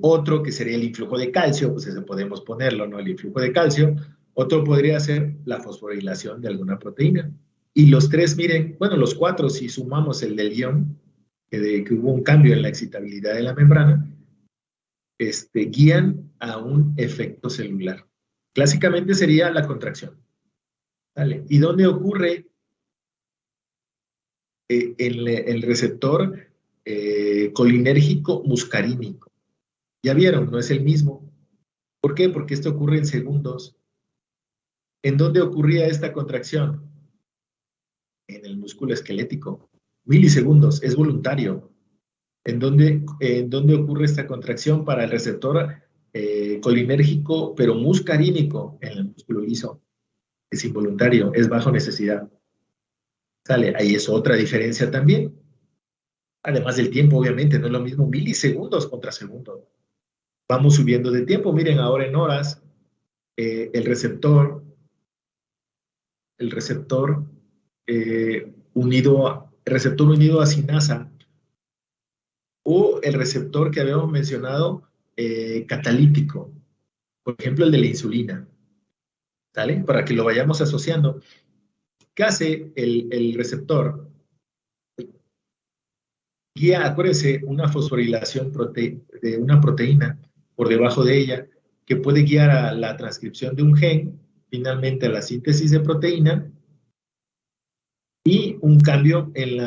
otro que sería el influjo de calcio, pues ese podemos ponerlo, ¿no? El influjo de calcio. Otro podría ser la fosforilación de alguna proteína. Y los tres, miren, bueno, los cuatro, si sumamos el del ion, que hubo un cambio en la excitabilidad de la membrana, guían a un efecto celular. Clásicamente sería la contracción. ¿Vale? ¿Y dónde ocurre el receptor colinérgico muscarínico? Ya vieron, no es el mismo. ¿Por qué? Porque esto ocurre en segundos. ¿En dónde ocurría esta contracción? En el músculo esquelético. Milisegundos, es voluntario. ¿En dónde ocurre esta contracción para el receptor colinérgico, pero muscarínico? En el músculo liso. Es involuntario, es bajo necesidad. ¿Sale? Ahí es otra diferencia también. Además del tiempo, obviamente, no es lo mismo milisegundos contra segundos. Vamos subiendo de tiempo. Miren, ahora en horas, el receptor unido a sinasa, o el receptor que habíamos mencionado catalítico, por ejemplo el de la insulina, ¿sale? Para que lo vayamos asociando. ¿Qué hace el receptor? Guía, acuérdense, una fosforilación de una proteína por debajo de ella, que puede guiar a la transcripción de un gen, finalmente a la síntesis de proteína, y un cambio en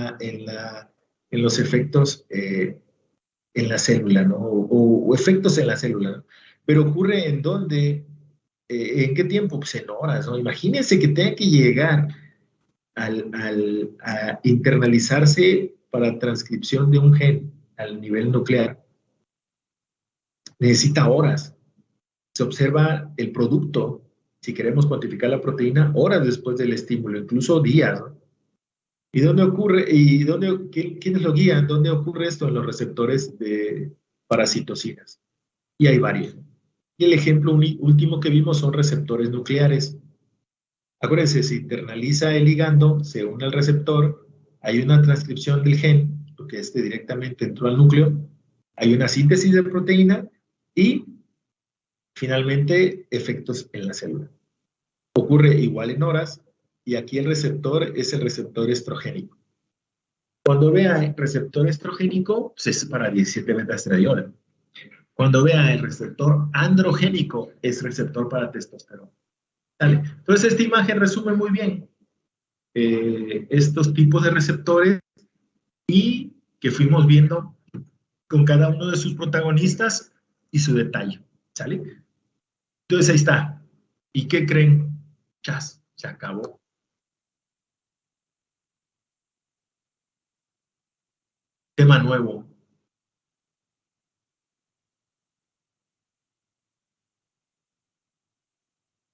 los efectos en la célula, ¿no? O efectos en la célula, ¿no? Pero ocurre en dónde, ¿en qué tiempo? Pues en horas, ¿no? Imagínense que tenga que llegar a internalizarse para transcripción de un gen al nivel nuclear. Necesita horas. Se observa el producto, si queremos cuantificar la proteína, horas después del estímulo, incluso días, ¿no? ¿Y dónde ocurre? ¿Quiénes lo guían? ¿Dónde ocurre esto? En los receptores de parasitocinas. Y hay varios. Y el ejemplo último que vimos son receptores nucleares. Acuérdense, se internaliza el ligando, se une al receptor, hay una transcripción del gen, porque directamente entró al núcleo, hay una síntesis de proteína y finalmente efectos en la célula. Ocurre igual en horas, y aquí el receptor es el receptor estrogénico. Cuando vea el receptor estrogénico, pues es para 17 beta-estradiol. Cuando vea el receptor androgénico, es receptor para testosterona. ¿Vale? Entonces, esta imagen resume muy bien estos tipos de receptores y que fuimos viendo con cada uno de sus protagonistas y su detalle. ¿Sale? Entonces, ahí está. ¿Y qué creen? Chas, se acabó. Tema nuevo.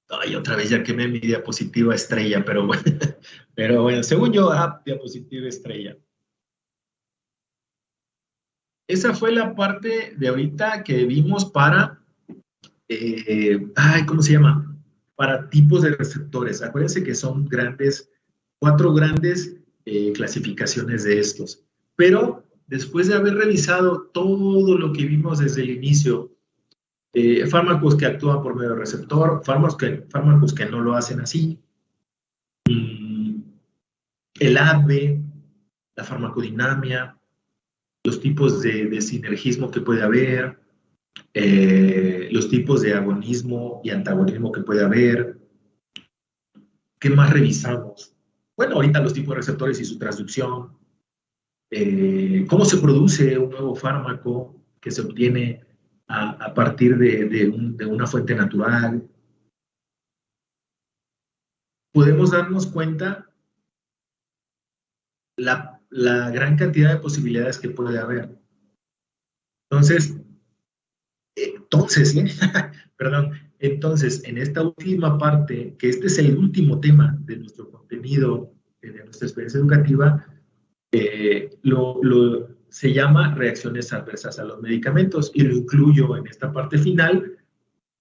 Ay, otra vez ya quemé mi diapositiva estrella, pero bueno, según yo, diapositiva estrella. Esa fue la parte de ahorita que vimos para, ¿cómo se llama? Para tipos de receptores. Acuérdense que son 4 grandes clasificaciones de estos. Pero después de haber revisado todo lo que vimos desde el inicio, fármacos que actúan por medio del receptor, fármacos que no lo hacen así, el ADME, la farmacodinamia, los tipos de sinergismo que puede haber, los tipos de agonismo y antagonismo que puede haber. ¿Qué más revisamos? Bueno, ahorita los tipos de receptores y su transducción, cómo se produce un nuevo fármaco que se obtiene a partir de una fuente natural. Podemos darnos cuenta la gran cantidad de posibilidades que puede haber. Entonces, en esta última parte, que este es el último tema de nuestro contenido, de nuestra experiencia educativa, se llama reacciones adversas a los medicamentos, y lo incluyo en esta parte final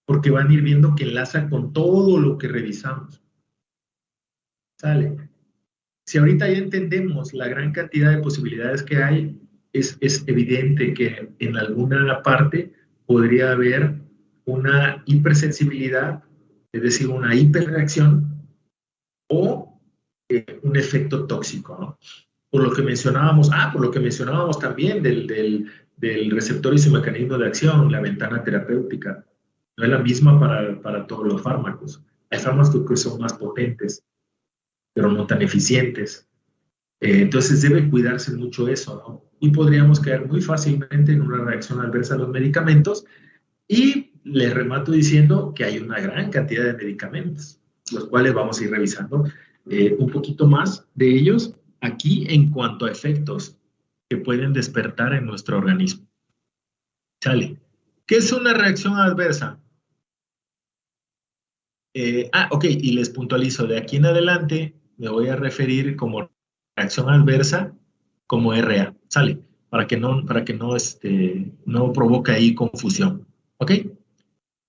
porque van a ir viendo que enlaza con todo lo que revisamos. ¿Sale? Si ahorita ya entendemos la gran cantidad de posibilidades que hay, es evidente que en alguna parte podría haber una hipersensibilidad, es decir, una hiperreacción o un efecto tóxico, ¿no? Por lo que mencionábamos también del receptor y su mecanismo de acción, la ventana terapéutica. No es la misma para todos los fármacos. Hay fármacos que son más potentes, pero no tan eficientes. Entonces debe cuidarse mucho eso, ¿no? Y podríamos caer muy fácilmente en una reacción adversa a los medicamentos. Y les remato diciendo que hay una gran cantidad de medicamentos, los cuales vamos a ir revisando un poquito más de ellos aquí en cuanto a efectos que pueden despertar en nuestro organismo. ¿Sale? ¿Qué es una reacción adversa? Ok, y les puntualizo, de aquí en adelante me voy a referir como reacción adversa como RA, ¿sale? Para que no provoque ahí confusión, ¿ok?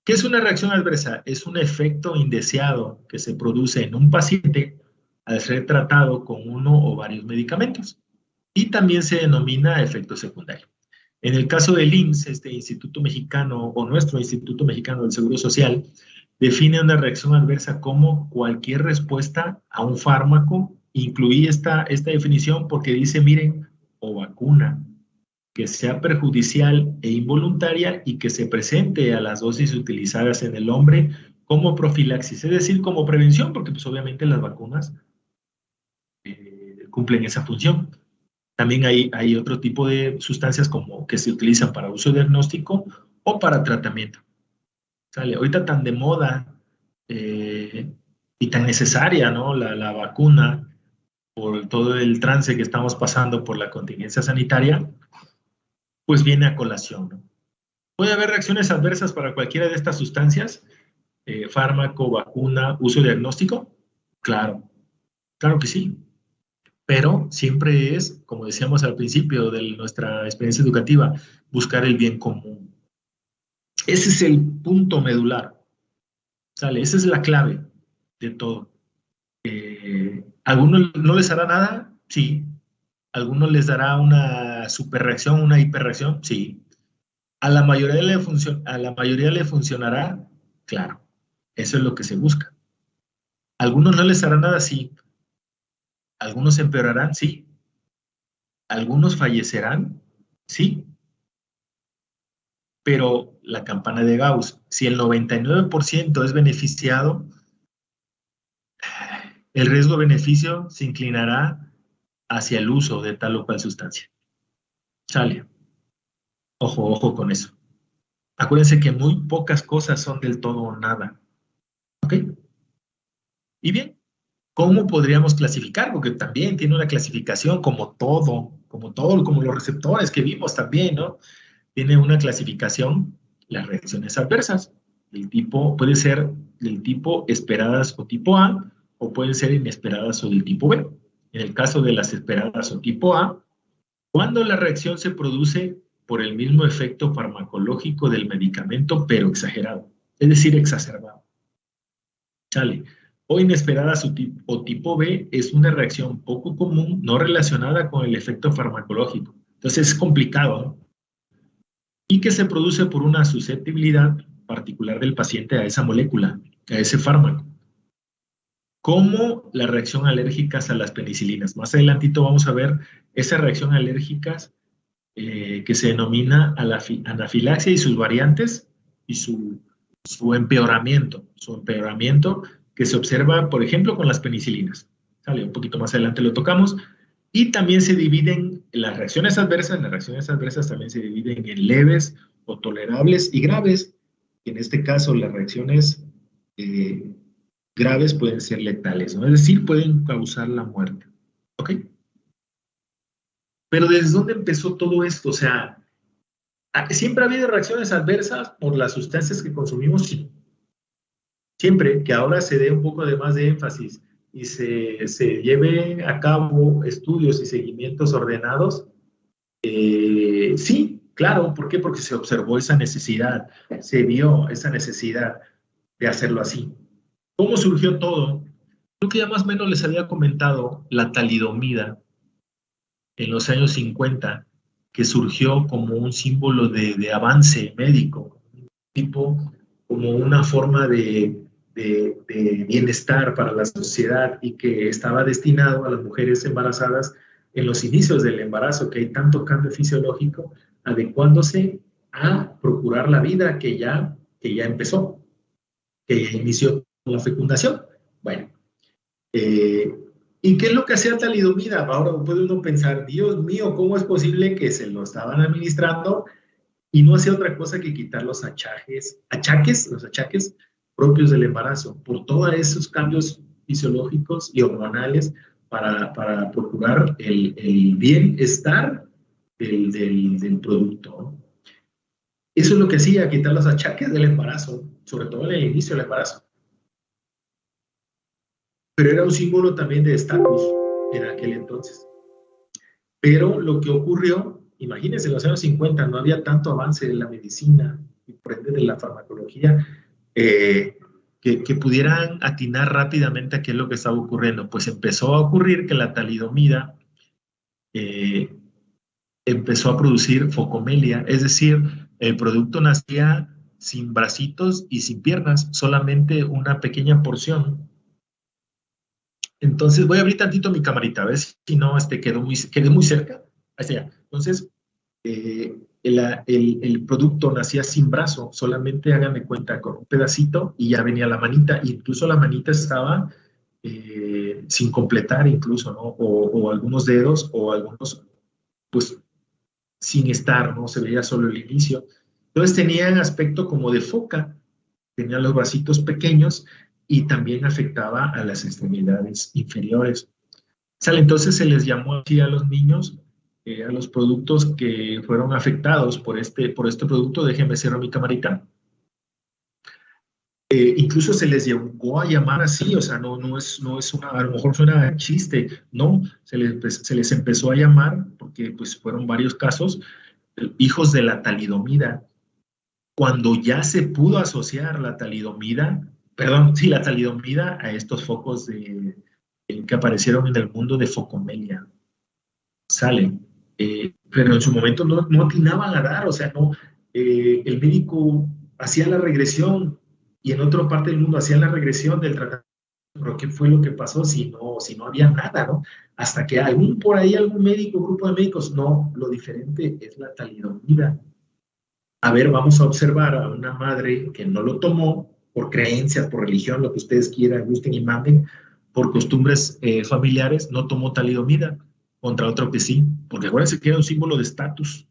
¿Qué es una reacción adversa? Es un efecto indeseado que se produce en un paciente al ser tratado con uno o varios medicamentos y también se denomina efecto secundario. En el caso del IMSS, este Instituto Mexicano o nuestro Instituto Mexicano del Seguro Social, define una reacción adversa como cualquier respuesta a un fármaco. Incluí esta definición porque dice, miren, o vacuna, que sea perjudicial e involuntaria y que se presente a las dosis utilizadas en el hombre como profilaxis, es decir, como prevención, porque pues obviamente las vacunas cumplen esa función. También hay otro tipo de sustancias como que se utilizan para uso diagnóstico o para tratamiento. ¿Sale? Ahorita tan de moda y tan necesaria, ¿no? La vacuna por todo el trance que estamos pasando por la contingencia sanitaria, pues viene a colación, ¿no? ¿Puede haber reacciones adversas para cualquiera de estas sustancias? Fármaco, vacuna, uso diagnóstico. Claro, claro que sí. Pero siempre es, como decíamos al principio de nuestra experiencia educativa, buscar el bien común. Ese es el punto medular. ¿Sale? Esa es la clave de todo. ¿Algunos no les hará nada? Sí. ¿Algunos les dará una superreacción, una hiperreacción? Sí. ¿A la mayoría le funcionará? Claro. Eso es lo que se busca. ¿Algunos no les hará nada? Sí. ¿Algunos empeorarán? Sí. ¿Algunos fallecerán? Sí. Pero la campana de Gauss, si el 99% es beneficiado, el riesgo-beneficio se inclinará hacia el uso de tal o cual sustancia. Sale. Ojo, ojo con eso. Acuérdense que muy pocas cosas son del todo o nada. ¿Ok? Y bien, ¿cómo podríamos clasificar? Porque también tiene una clasificación como como los receptores que vimos también, ¿no? Tiene una clasificación, las reacciones adversas. El tipo puede ser del tipo esperadas o tipo A, o pueden ser inesperadas o del tipo B. En el caso de las esperadas o tipo A, cuando la reacción se produce por el mismo efecto farmacológico del medicamento, pero exagerado, es decir, exacerbado. ¿Sale? O inesperadas o tipo B es una reacción poco común, no relacionada con el efecto farmacológico. Entonces es complicado, ¿no? Y que se produce por una susceptibilidad particular del paciente a esa molécula, a ese fármaco. Como las reacciones alérgicas a las penicilinas. Más adelantito vamos a ver esas reacciones alérgicas que se denomina anafilaxia y sus variantes y su empeoramiento que se observa, por ejemplo, con las penicilinas. ¿Sale? Un poquito más adelante lo tocamos. Y también se dividen las reacciones adversas también se dividen en leves o tolerables y graves. En este caso, las reacciones graves pueden ser letales, ¿no? Es decir, pueden causar la muerte. ¿Ok? Pero ¿desde dónde empezó todo esto? O sea, ¿siempre ha habido reacciones adversas por las sustancias que consumimos? Sí. Siempre que ahora se dé un poco de más de énfasis y se lleve a cabo estudios y seguimientos ordenados, sí, claro. ¿Por qué? Porque se observó esa necesidad, se vio esa necesidad de hacerlo así. ¿Cómo surgió todo? Creo que ya más o menos les había comentado la talidomida en los años 50, que surgió como un símbolo de avance médico, tipo como una forma de bienestar para la sociedad y que estaba destinado a las mujeres embarazadas en los inicios del embarazo, que hay tanto cambio fisiológico, adecuándose a procurar la vida que ya empezó, que ya inició la fecundación. Bueno, ¿y qué es lo que hacía talidomida? Ahora puede uno pensar, Dios mío, ¿cómo es posible que se lo estaban administrando y no hacía otra cosa que quitar los achaques propios del embarazo, por todos esos cambios fisiológicos y hormonales para procurar el bienestar del producto, ¿no? Eso es lo que hacía, quitar los achaques del embarazo, sobre todo en el inicio del embarazo. Pero era un símbolo también de estatus en aquel entonces. Pero lo que ocurrió, imagínense, en los años 50 no había tanto avance en la medicina y por ende de la farmacología, que pudieran atinar rápidamente a qué es lo que estaba ocurriendo. Pues empezó a ocurrir que la talidomida empezó a producir focomelia, es decir, el producto nacía sin bracitos y sin piernas, solamente una pequeña porción. Entonces voy a abrir tantito mi camarita, a ver si no quedé muy cerca. Ahí está ya. Entonces, el producto nacía sin brazo, solamente háganme cuenta con un pedacito y ya venía la manita, incluso la manita estaba sin completar incluso, ¿no? O algunos dedos o algunos, pues, sin estar, ¿no? Se veía solo el inicio. Entonces tenían aspecto como de foca, tenían los bracitos pequeños y también afectaba a las extremidades inferiores. ¿Sale? Entonces se les llamó así a los niños, a los productos que fueron afectados por este producto. Déjenme cerrar mi camarita. Incluso se les llegó a llamar así, o sea, no es una, a lo mejor suena chiste, no, se les empezó a llamar, porque pues fueron varios casos, hijos de la talidomida. Cuando ya se pudo asociar la talidomida a estos focos que aparecieron en el mundo de focomelia. Sale. Pero en su momento no atinaban a dar, o sea, el médico hacía la regresión y en otra parte del mundo hacían la regresión del tratamiento, pero ¿qué fue lo que pasó si no había nada, ¿no? Hasta que algún médico, grupo de médicos, no, lo diferente es la talidomida. A ver, vamos a observar a una madre que no lo tomó por creencias, por religión, lo que ustedes quieran, gusten y manden, por costumbres familiares, no tomó talidomida, contra otro que sí, porque acuérdense que era un símbolo de estatus.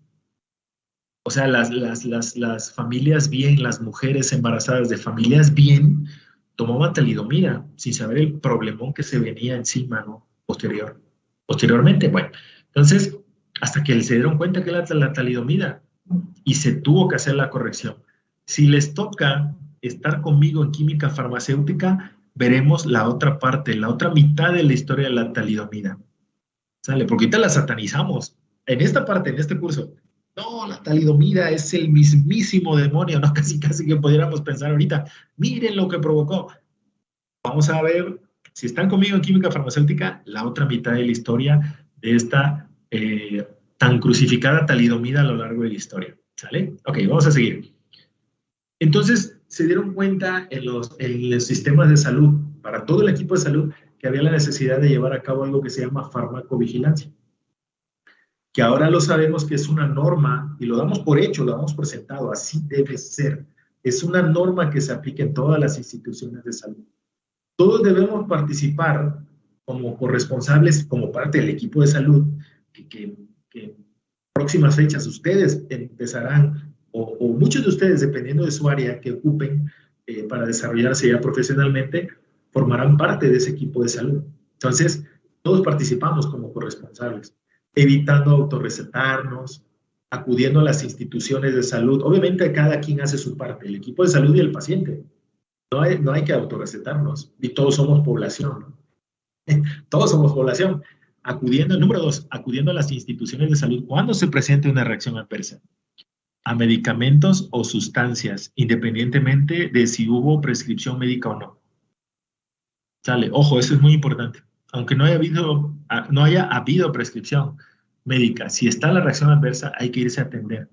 O sea, las familias bien, las mujeres embarazadas de familias bien, tomaban talidomida sin saber el problemón que se venía encima, ¿no? Posteriormente, bueno, entonces, hasta que se dieron cuenta que era la talidomida y se tuvo que hacer la corrección. Si les toca estar conmigo en química farmacéutica, veremos la otra parte, la otra mitad de la historia de la talidomida. ¿Sale? Porque ahorita la satanizamos. En esta parte, en este curso, no, la talidomida es el mismísimo demonio, ¿no? Casi que pudiéramos pensar ahorita, miren lo que provocó. Vamos a ver, si están conmigo en química farmacéutica, la otra mitad de la historia de esta tan crucificada talidomida a lo largo de la historia. ¿Sale? Ok, vamos a seguir. Entonces, se dieron cuenta en los sistemas de salud, para todo el equipo de salud, que había la necesidad de llevar a cabo algo que se llama farmacovigilancia, que ahora lo sabemos que es una norma, y lo damos por hecho, lo damos por sentado, así debe ser. Es una norma que se aplica en todas las instituciones de salud. Todos debemos participar como corresponsables, como parte del equipo de salud, que en próximas fechas ustedes empezarán, o muchos de ustedes, dependiendo de su área que ocupen para desarrollarse ya profesionalmente, formarán parte de ese equipo de salud. Entonces, todos participamos como corresponsables, evitando autorrecetarnos, acudiendo a las instituciones de salud. Obviamente, cada quien hace su parte, el equipo de salud y el paciente. No hay que autorrecetarnos, y todos somos población, ¿no? Todos somos población. Número 2, acudiendo a las instituciones de salud cuando se presente una reacción adversa, a medicamentos o sustancias, independientemente de si hubo prescripción médica o no. ¿Sale? Ojo, eso es muy importante. Aunque no haya habido prescripción, médica. Si está la reacción adversa, hay que irse a atender.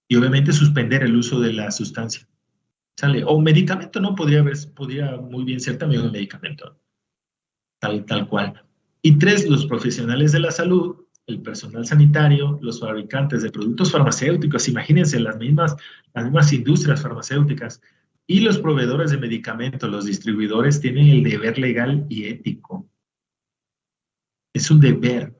Y obviamente suspender el uso de la sustancia. ¿Sale? O medicamento, ¿no? Podría muy bien ser también un medicamento. Tal cual. Y 3, los profesionales de la salud, el personal sanitario, los fabricantes de productos farmacéuticos, imagínense las mismas industrias farmacéuticas, y los proveedores de medicamentos, los distribuidores, tienen el deber legal y ético. Es un deber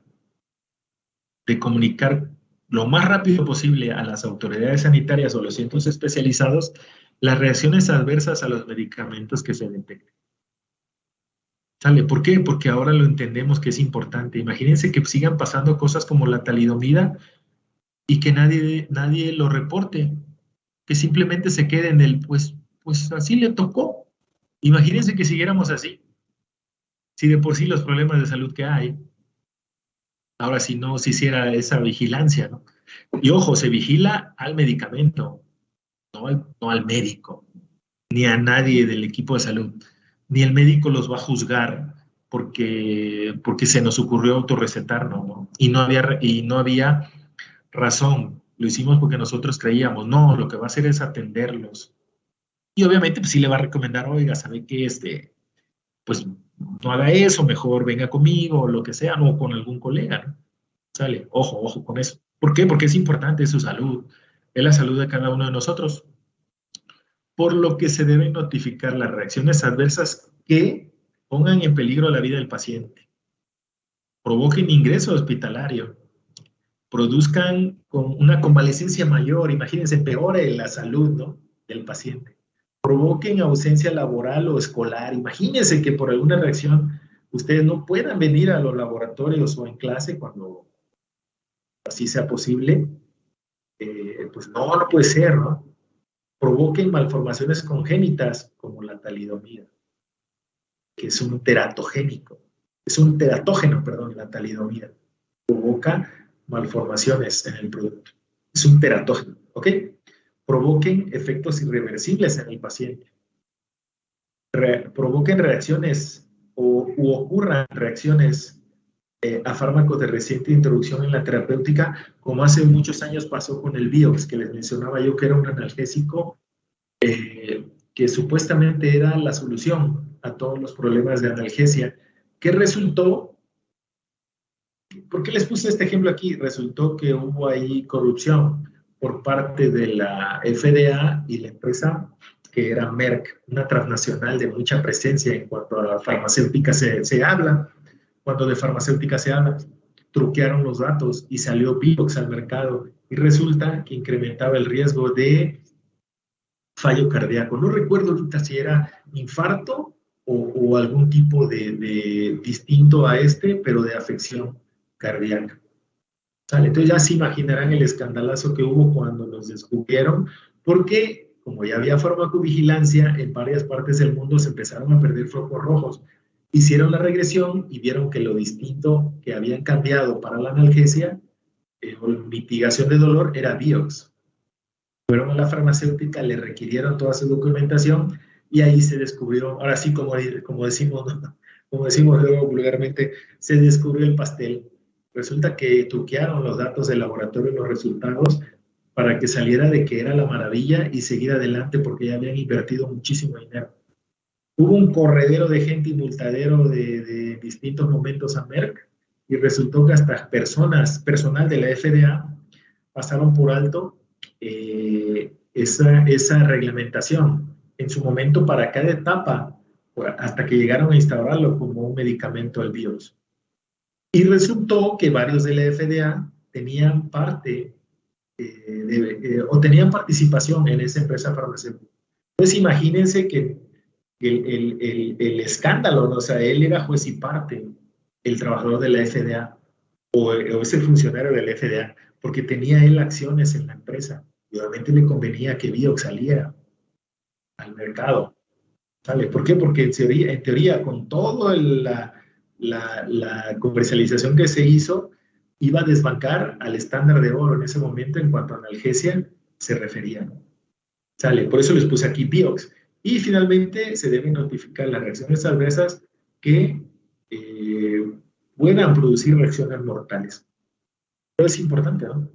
de comunicar lo más rápido posible a las autoridades sanitarias o los centros especializados las reacciones adversas a los medicamentos que se detecten. ¿Sale? ¿Por qué? Porque ahora lo entendemos que es importante. Imagínense que sigan pasando cosas como la talidomida y que nadie lo reporte, que simplemente se quede en el, pues así le tocó. Imagínense que siguiéramos así. Si de por sí los problemas de salud que hay, ahora si no se hiciera esa vigilancia, ¿no? Y ojo, se vigila al medicamento, no al médico, ni a nadie del equipo de salud. Ni el médico los va a juzgar porque se nos ocurrió autorrecetarnos, ¿no? Y no había razón. Lo hicimos porque nosotros creíamos, no, lo que va a hacer es atenderlos. Y obviamente pues sí le va a recomendar, oiga, ¿sabe qué? Pues no haga eso, mejor venga conmigo, o lo que sea, o con algún colega, ¿no? ¿Sale? Ojo con eso. ¿Por qué? Porque es importante su salud, es la salud de cada uno de nosotros. Por lo que se deben notificar las reacciones adversas que pongan en peligro la vida del paciente, provoquen ingreso hospitalario, produzcan con una convalecencia mayor, imagínense, peore la salud, ¿no?, del paciente, provoquen ausencia laboral o escolar. Imagínense que por alguna reacción ustedes no puedan venir a los laboratorios o en clase cuando así sea posible. Pues no puede ser, ¿no? Provoquen malformaciones congénitas como la talidomida, que es un teratógeno, la talidomida. Provoca malformaciones en el producto. Es un teratógeno, ¿ok? Provoquen efectos irreversibles en el paciente. Provoquen reacciones u ocurran reacciones a fármacos de reciente introducción en la terapéutica, como hace muchos años pasó con el Vioxx, que les mencionaba yo, que era un analgésico que supuestamente era la solución a todos los problemas de analgesia, que resultó, ¿por qué les puse este ejemplo aquí? Resultó que hubo ahí corrupción por parte de la FDA y la empresa que era Merck, una transnacional de mucha presencia en cuanto a la farmacéutica se habla. Cuando de farmacéutica se habla, truquearon los datos y salió Vioxx al mercado y resulta que incrementaba el riesgo de fallo cardíaco. No recuerdo ahorita si era infarto o algún tipo de distinto a pero de afección cardíaca. ¿Sale? Entonces ya se imaginarán el escandalazo que hubo cuando los descubrieron, porque como ya había farmacovigilancia, en varias partes del mundo se empezaron a perder focos rojos. Hicieron la regresión y vieron que lo distinto que habían cambiado para la analgesia o mitigación de dolor era Vioxx. Fueron a la farmacéutica, le requirieron toda su documentación y ahí se descubrió, ahora sí como decimos luego vulgarmente, se descubrió el pastel. Resulta que truquearon los datos del laboratorio y los resultados para que saliera de que era la maravilla y seguir adelante porque ya habían invertido muchísimo dinero. Hubo un corredero de gente y multadero de distintos momentos a Merck y resultó que hasta personal de la FDA pasaron por alto esa reglamentación en su momento para cada etapa, hasta que llegaron a instaurarlo como un medicamento al Vioxx. Y resultó que varios de la FDA tenían tenían participación en esa empresa farmacéutica. Entonces imagínense que el escándalo, ¿no? O sea, él era juez y parte, el trabajador de la FDA o ese funcionario de la FDA, porque tenía él acciones en la empresa y obviamente le convenía que Vioxx saliera al mercado. ¿Sale? ¿Por qué? Porque en teoría con toda la comercialización que se hizo, iba a desbancar al estándar de oro en ese momento en cuanto a analgesia se refería, ¿no? ¿Sale? Por eso les puse aquí Vioxx. Y finalmente se deben notificar las reacciones adversas que puedan producir reacciones mortales. Pero es importante, ¿no?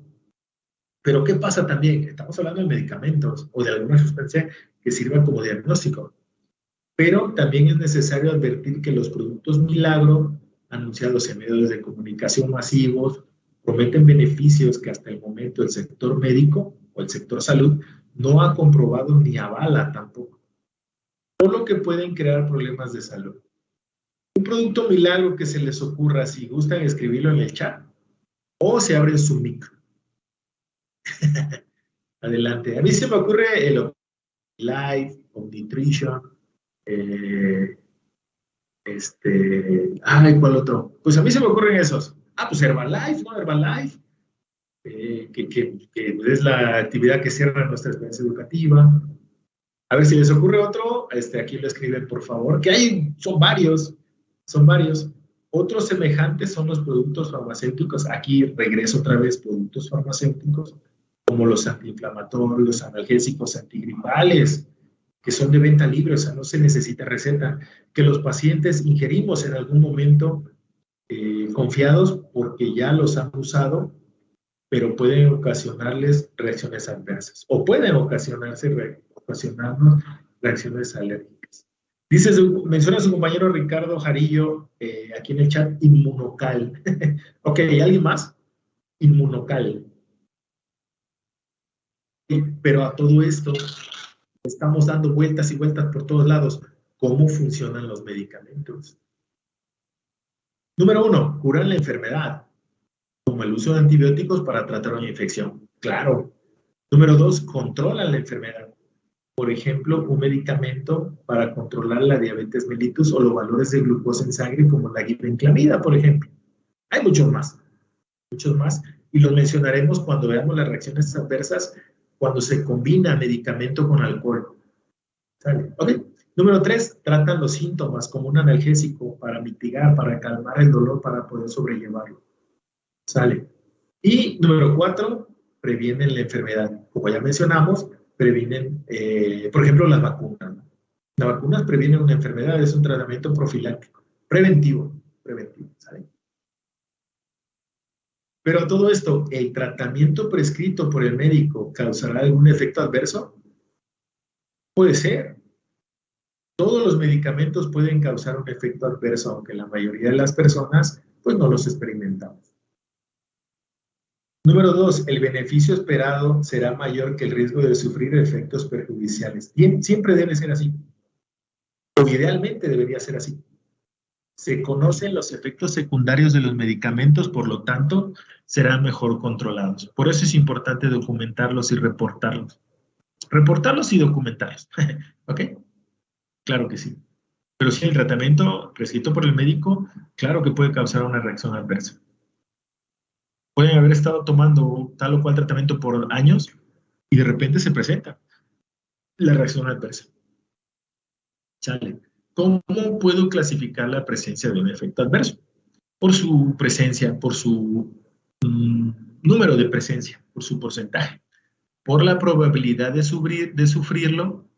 Pero ¿qué pasa también? Estamos hablando de medicamentos o de alguna sustancia que sirva como diagnóstico. Pero también es necesario advertir que los productos milagro anunciados en medios de comunicación masivos prometen beneficios que hasta el momento el sector médico o el sector salud no ha comprobado ni avala tampoco, por lo que pueden crear problemas de salud. Un producto milagro que se les ocurra, si gustan escribirlo en el chat o se abren su micro. Adelante. A mí se me ocurre el Life, Omnitrition, ¿cuál otro? Pues a mí se me ocurren esos. Pues Herbalife, ¿no? Herbalife, que es la actividad que cierra nuestra experiencia educativa. A ver si les ocurre otro, aquí lo escriben, por favor, que hay, son varios. Otros semejantes son los productos farmacéuticos. Aquí regreso otra vez, productos farmacéuticos, como los antiinflamatorios, los analgésicos, antigripales, que son de venta libre, o sea, no se necesita receta, que los pacientes ingerimos en algún momento confiados porque ya los han usado, pero pueden ocasionarles reacciones adversas, o pueden ocasionarnos reacciones alérgicas. Menciona a su compañero Ricardo Jarillo, aquí en el chat, Inmunocal. Ok, ¿alguien más? Inmunocal. Pero a todo esto estamos dando vueltas y vueltas por todos lados. ¿Cómo funcionan los medicamentos? Número 1, curan la enfermedad, como el uso de antibióticos para tratar una infección. Claro. Número 2, controlan la enfermedad. Por ejemplo, un medicamento para controlar la diabetes mellitus o los valores de glucosa en sangre, como la glibenclamida, por ejemplo. Hay muchos más, y los mencionaremos cuando veamos las reacciones adversas cuando se combina medicamento con alcohol. ¿Sale? ¿Ok? Número 3, tratan los síntomas como un analgésico para mitigar, para calmar el dolor, para poder sobrellevarlo. ¿Sale? Y número 4, previenen la enfermedad. Como ya mencionamos, previenen, por ejemplo, las vacunas. Las vacunas previenen una enfermedad, es un tratamiento profiláctico, preventivo, ¿sale? Pero todo esto, ¿el tratamiento prescrito por el médico causará algún efecto adverso? Puede ser. Todos los medicamentos pueden causar un efecto adverso, aunque la mayoría de las personas, pues no los experimentamos. Número 2, el beneficio esperado será mayor que el riesgo de sufrir efectos perjudiciales. Siempre debe ser así. O idealmente debería ser así. Se conocen los efectos secundarios de los medicamentos, por lo tanto, serán mejor controlados. Por eso es importante documentarlos y reportarlos. Reportarlos y documentarlos. ¿Ok? Claro que sí. Pero si el tratamiento prescrito por el médico, claro que puede causar una reacción adversa. Pueden haber estado tomando tal o cual tratamiento por años y de repente se presenta la reacción adversa. Chale. ¿Cómo puedo clasificar la presencia de un efecto adverso? Por su presencia, por su número de presencia, por su porcentaje, por la probabilidad de sufrirlo,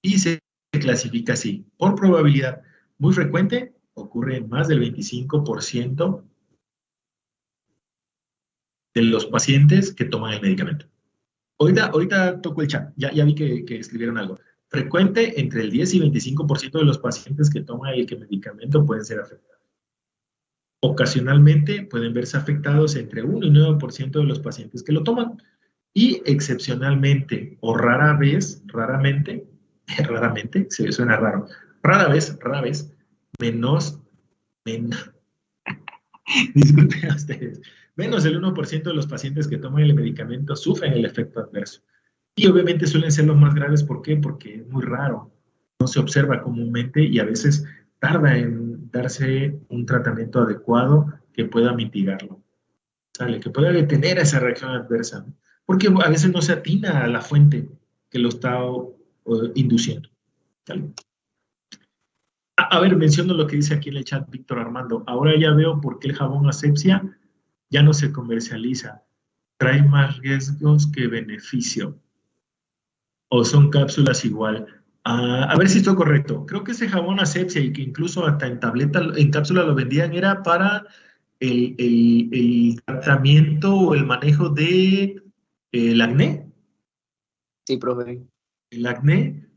y se clasifica así. Por probabilidad muy frecuente, ocurre en más del 25% de los pacientes que toman el medicamento. Ahorita toco el chat, ya vi que escribieron algo. Frecuente, entre el 10 y 25% de los pacientes que toman el medicamento pueden ser afectados. Ocasionalmente pueden verse afectados entre 1 y 9% de los pacientes que lo toman. Y excepcionalmente o raramente, se suena raro, rara vez, disculpen a ustedes, menos del 1% de los pacientes que toman el medicamento sufren el efecto adverso. Y obviamente suelen ser los más graves, ¿por qué? Porque es muy raro, no se observa comúnmente y a veces tarda en darse un tratamiento adecuado que pueda mitigarlo, ¿sale? Que pueda detener esa reacción adversa, ¿no? Porque a veces no se atina a la fuente que lo está induciendo, ¿sale? A ver, menciono lo que dice aquí en el chat Víctor Armando. Ahora ya veo por qué el jabón asepsia ya no se comercializa. Trae más riesgos que beneficio. ¿O son cápsulas igual? A ver si estoy correcto. Creo que ese jabón asepsia y que incluso hasta en tableta, en cápsula lo vendían, era para el tratamiento o el manejo de el acné. Sí, profe. El acné,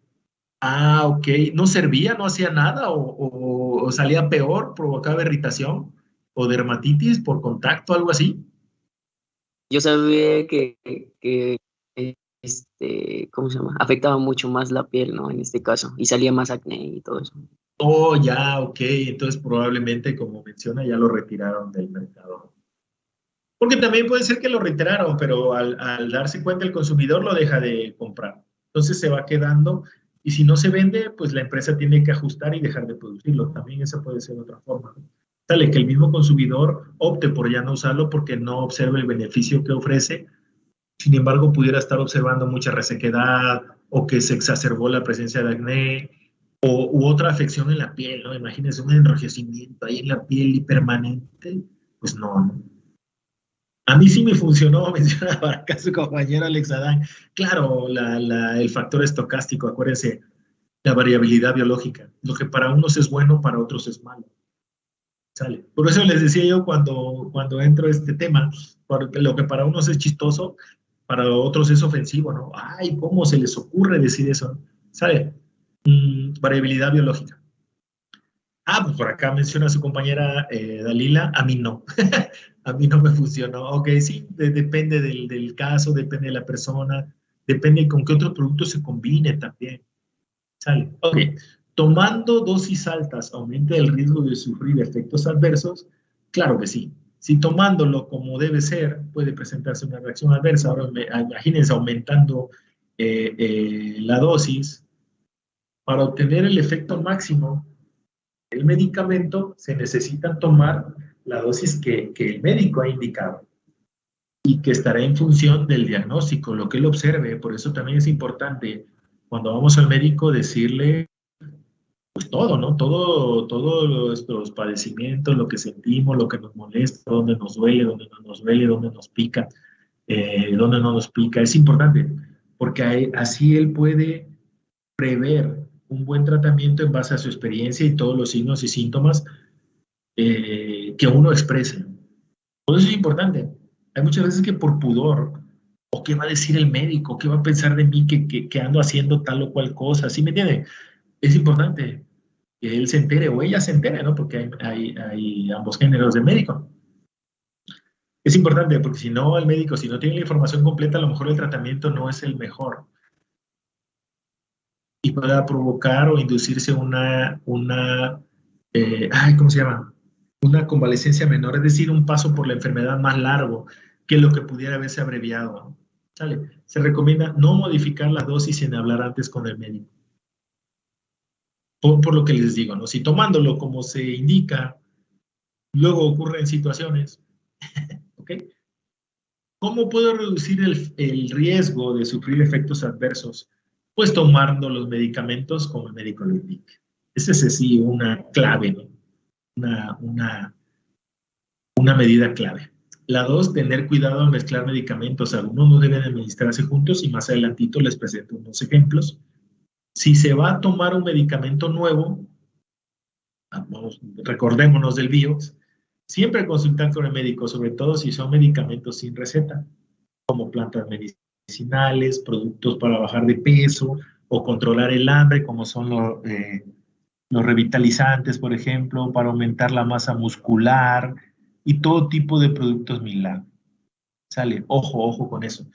ok, no servía, no hacía nada o salía peor, provocaba irritación o dermatitis por contacto, algo así. Yo sabía que ¿cómo se llama? Afectaba mucho más la piel, ¿no? En este caso, y salía más acné y todo eso. Oh, ya, ok, entonces probablemente, como menciona, ya lo retiraron del mercado. Porque también puede ser que lo retiraron, pero al darse cuenta el consumidor lo deja de comprar. Entonces se va quedando y si no se vende, pues la empresa tiene que ajustar y dejar de producirlo. También esa puede ser otra forma, ¿no? Sale que el mismo consumidor opte por ya no usarlo porque no observa el beneficio que ofrece. Sin embargo, pudiera estar observando mucha resequedad o que se exacerbó la presencia de acné u otra afección en la piel, ¿no? Imagínense un enrojecimiento ahí en la piel y permanente. Pues no, ¿no? A mí sí me funcionó, mencionaba acá su compañero Alex Adán. Claro, el factor estocástico, acuérdense, la variabilidad biológica. Lo que para unos es bueno, para otros es malo. ¿Sale? Por eso les decía yo cuando entro a este tema, porque lo que para unos es chistoso, para otros es ofensivo, ¿no? Ay, ¿cómo se les ocurre decir eso? ¿Sale? Variabilidad biológica. Pues por acá menciona su compañera Dalila, a mí no. A mí no me funcionó. Ok, sí, depende del caso, depende de la persona, depende con qué otro producto se combine también. ¿Sale? Ok, tomando dosis altas aumenta el riesgo de sufrir efectos adversos. Claro que sí. Si tomándolo como debe ser, puede presentarse una reacción adversa. Ahora imagínense aumentando la dosis. Para obtener el efecto máximo el medicamento, se necesita tomar la dosis que el médico ha indicado y que estará en función del diagnóstico, lo que él observe. Por eso también es importante cuando vamos al médico decirle pues todo, ¿no? Todos nuestros padecimientos, lo que sentimos, lo que nos molesta, dónde nos duele, dónde no nos duele, dónde nos pica, dónde no nos pica. Es importante porque así él puede prever un buen tratamiento en base a su experiencia y todos los signos y síntomas que uno exprese. Por eso es importante. Hay muchas veces que por pudor, o qué va a decir el médico, qué va a pensar de mí que ando haciendo tal o cual cosa, ¿sí me entiende? Es importante que él se entere o ella se entere, ¿no? Porque hay ambos géneros de médico. Es importante porque si no, el médico, si no tiene la información completa, a lo mejor el tratamiento no es el mejor y pueda provocar o inducirse ¿cómo se llama? Una convalecencia menor, es decir, un paso por la enfermedad más largo que lo que pudiera haberse abreviado, ¿no? ¿Sale? Se recomienda no modificar la dosis sin hablar antes con el médico. Por lo que les digo, ¿no? Si tomándolo como se indica, luego ocurren situaciones, ¿ok? ¿Cómo puedo reducir el riesgo de sufrir efectos adversos? Pues tomando los medicamentos como el médico lo indica. Esa es sí una clave, ¿no? Una medida clave. La dos, tener cuidado al mezclar medicamentos. Algunos no deben administrarse juntos y más adelantito les presento unos ejemplos. Si se va a tomar un medicamento nuevo, recordémonos del BIOX, siempre consultar con el médico, sobre todo si son medicamentos sin receta, como plantas medicinales, productos para bajar de peso o controlar el hambre, como son los revitalizantes, por ejemplo, para aumentar la masa muscular y todo tipo de productos milagro. Sale, ojo con eso.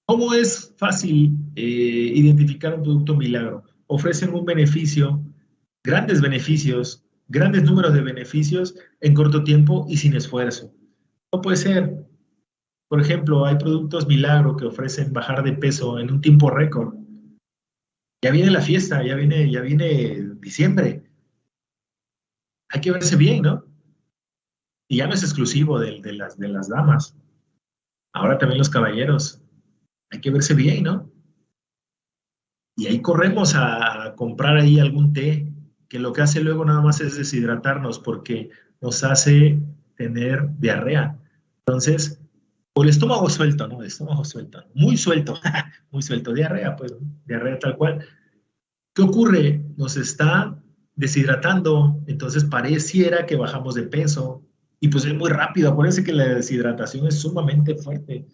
¿Cómo es fácil identificar un producto milagro? Ofrecen un beneficio, grandes beneficios, grandes números de beneficios en corto tiempo y sin esfuerzo. No puede ser. Por ejemplo, hay productos milagro que ofrecen bajar de peso en un tiempo récord. Ya viene la fiesta, ya viene diciembre. Hay que verse bien, ¿no? Y ya no es exclusivo de las damas. Ahora también los caballeros. Hay que verse bien, ¿no? Y ahí corremos a comprar ahí algún té, que lo que hace luego nada más es deshidratarnos porque nos hace tener diarrea. Entonces, o el estómago suelto, ¿no? El estómago suelto, muy suelto, muy suelto, diarrea, pues, diarrea tal cual. ¿Qué ocurre? Nos está deshidratando, entonces pareciera que bajamos de peso, Y pues es muy rápido. Acuérdense que la deshidratación es sumamente fuerte,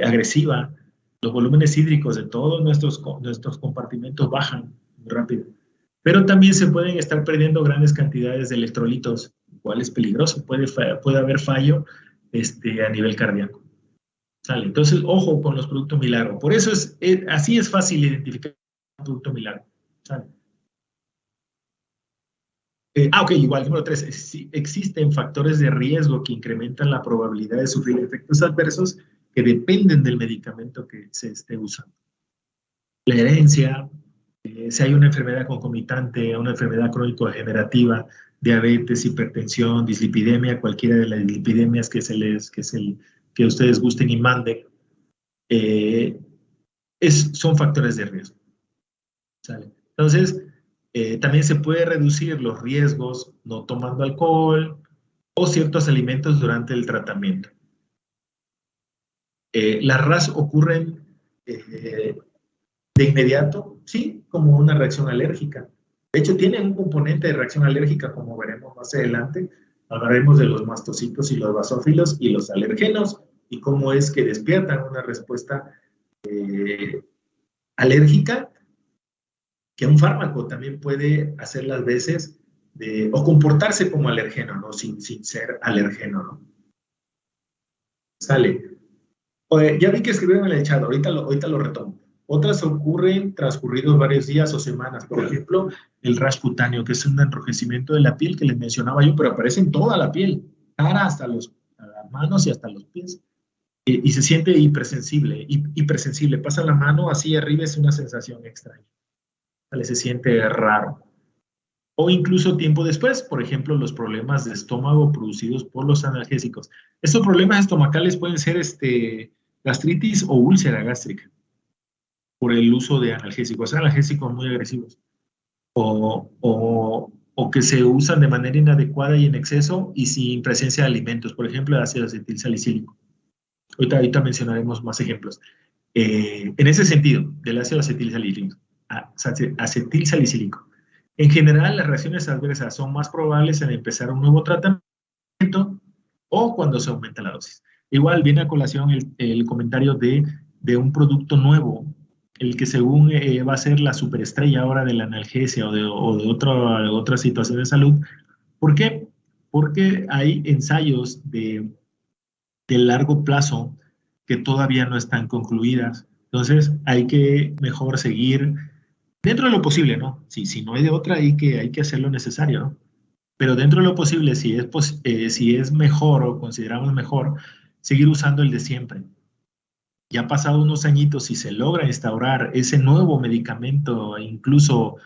agresiva. Los volúmenes hídricos de todos nuestros compartimentos bajan muy rápido. Pero también se pueden estar perdiendo grandes cantidades de electrolitos, lo cual es peligroso. Puede haber fallo a nivel cardíaco. ¿Sale? Entonces, ojo con los productos milagro. Por eso así es fácil identificar un producto milagro. ¿Sale? Ok, igual, número 3. Sí, existen factores de riesgo que incrementan la probabilidad de sufrir efectos adversos que dependen del medicamento que se esté usando. La herencia, si hay una enfermedad concomitante, una enfermedad crónico-degenerativa, diabetes, hipertensión, dislipidemia, cualquiera de las dislipidemias que ustedes gusten y manden, son factores de riesgo. ¿Sale? Entonces, también se puede reducir los riesgos no tomando alcohol o ciertos alimentos durante el tratamiento. Las RAS ocurren de inmediato, sí, como una reacción alérgica. De hecho, tienen un componente de reacción alérgica, como veremos más adelante. Hablaremos de los mastocitos y los basófilos y los alergenos y cómo es que despiertan una respuesta alérgica, que un fármaco también puede hacer las veces o comportarse como alergeno, ¿no? Sin ser alergeno, ¿no? Sale. Ya vi que escribieron en el chat, ahorita lo retomo. Otras ocurren transcurridos varios días o semanas. Por ejemplo, el rash cutáneo, que es un enrojecimiento de la piel que les mencionaba yo, pero aparece en toda la piel, cara hasta las manos y hasta los pies. Y se siente hipersensible. Pasa la mano así arriba, es una sensación extraña. ¿Vale? Se siente raro. O incluso tiempo después, por ejemplo, los problemas de estómago producidos por los analgésicos. Estos problemas estomacales pueden ser gastritis o úlcera gástrica por el uso de analgésicos muy agresivos o que se usan de manera inadecuada y en exceso y sin presencia de alimentos, por ejemplo, el ácido acetilsalicílico. Ahorita mencionaremos más ejemplos. En ese sentido, del ácido acetilsalicílico. En general, las reacciones adversas son más probables al empezar un nuevo tratamiento o cuando se aumenta la dosis. Igual viene a colación el comentario de un producto nuevo, el que según va a ser la superestrella ahora de la analgesia o de otra situación de salud. ¿Por qué? Porque hay ensayos de largo plazo que todavía no están concluidas. Entonces, hay que mejor seguir dentro de lo posible, ¿no? Si no hay de otra, hay que hacer lo necesario, ¿no? Pero dentro de lo posible, si es mejor o consideramos mejor, seguir usando el de siempre. Ya pasado unos añitos, si se logra instaurar ese nuevo medicamento, incluso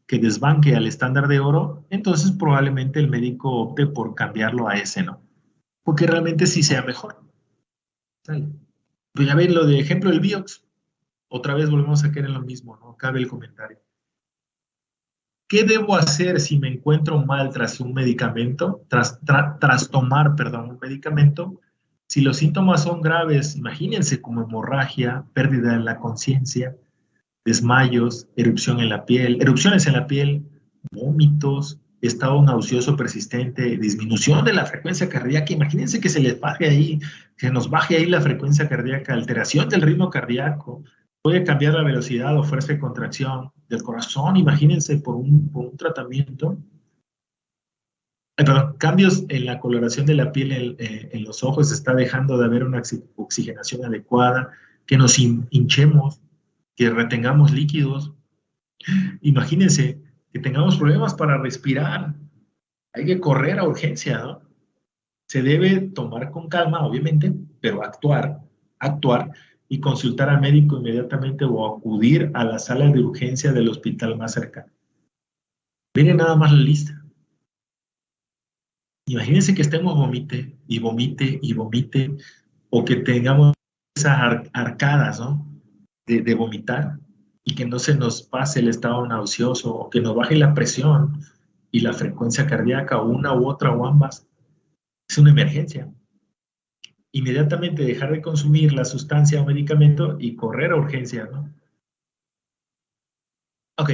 que desbanque al estándar de oro, entonces probablemente el médico opte por cambiarlo a ese, ¿no? Porque realmente sí sea mejor. ¿Sale? Pues ya ven lo de ejemplo del Vioxx. Otra vez volvemos a caer en lo mismo, ¿no? Cabe el comentario. ¿Qué debo hacer si me encuentro mal tras un medicamento, tras tomar, perdón, un medicamento? Si los síntomas son graves, imagínense como hemorragia, pérdida de la conciencia, desmayos, erupciones en la piel, vómitos, estado nauseoso persistente, disminución de la frecuencia cardíaca. Imagínense que que nos baje ahí la frecuencia cardíaca, alteración del ritmo cardíaco, puede cambiar la velocidad o fuerza de contracción del corazón, imagínense por un tratamiento. Perdón, cambios en la coloración de la piel en los ojos, está dejando de haber una oxigenación adecuada, que nos hinchemos, que retengamos líquidos. Imagínense que tengamos problemas para respirar. Hay que correr a urgencia, ¿no? Se debe tomar con calma, obviamente, pero actuar y consultar al médico inmediatamente o acudir a la sala de urgencia del hospital más cercano. Miren nada más la lista. Imagínense que estemos vomite, o que tengamos esas arcadas, ¿no? De vomitar, y que no se nos pase el estado nauseoso, o que nos baje la presión y la frecuencia cardíaca, o una u otra, o ambas. Es una emergencia. Inmediatamente dejar de consumir la sustancia o medicamento y correr a urgencia, ¿no? Ok,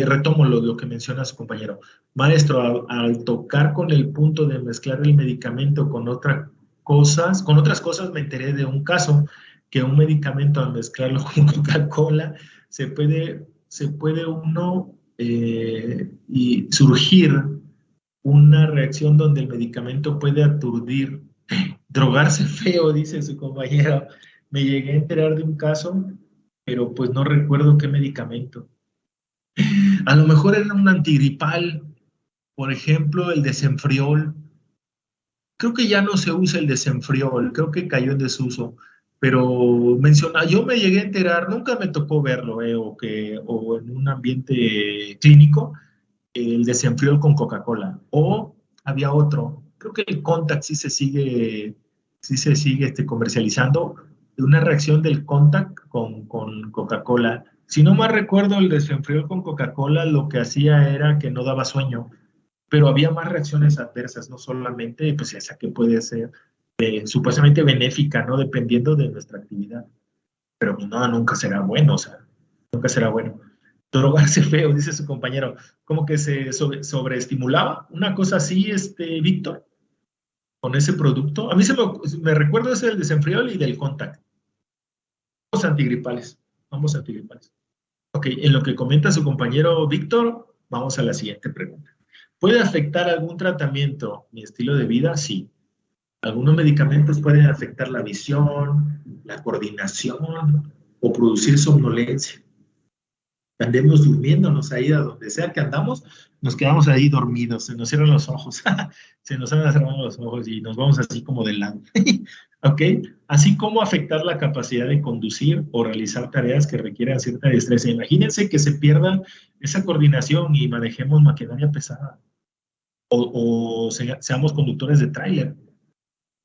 retomo lo que menciona su compañero. Maestro, al tocar con el punto de mezclar el medicamento con otras cosas, me enteré de un caso que un medicamento al mezclarlo con Coca-Cola se puede uno y surgir una reacción donde el medicamento puede aturdir, drogarse feo, dice su compañero. Me llegué a enterar de un caso, pero pues no recuerdo qué medicamento. A lo mejor era un antigripal, por ejemplo, el desenfriol. Creo que ya no se usa el desenfriol, creo que cayó en desuso. Pero yo me llegué a enterar, nunca me tocó verlo, o en un ambiente clínico, el desenfriol con Coca-Cola. O había otro, creo que el Contact sí se sigue comercializando, una reacción del Contact con Coca-Cola. Si no mal recuerdo, el desenfriol con Coca-Cola lo que hacía era que no daba sueño, pero había más reacciones adversas, no solamente pues esa que puede ser supuestamente benéfica, ¿no? Dependiendo de nuestra actividad. Pero pues no, nunca será bueno, o sea, nunca será bueno. Drogarse feo, dice su compañero, como que se sobreestimulaba, una cosa así, Víctor, con ese producto. A mí me recuerdo ese del desenfriol y del Contact. Ambos antigripales. Ok, en lo que comenta su compañero Víctor, vamos a la siguiente pregunta. ¿Puede afectar algún tratamiento mi estilo de vida? Sí. Algunos medicamentos pueden afectar la visión, la coordinación o producir somnolencia. Andemos durmiéndonos ahí a donde sea que andamos, nos quedamos ahí dormidos, se nos cierran los ojos, se nos han cerrado los ojos y nos vamos así como de lado. ¿Ok? Así como afectar la capacidad de conducir o realizar tareas que requieran cierta destreza. Imagínense que se pierda esa coordinación y manejemos maquinaria pesada o seamos conductores de tráiler.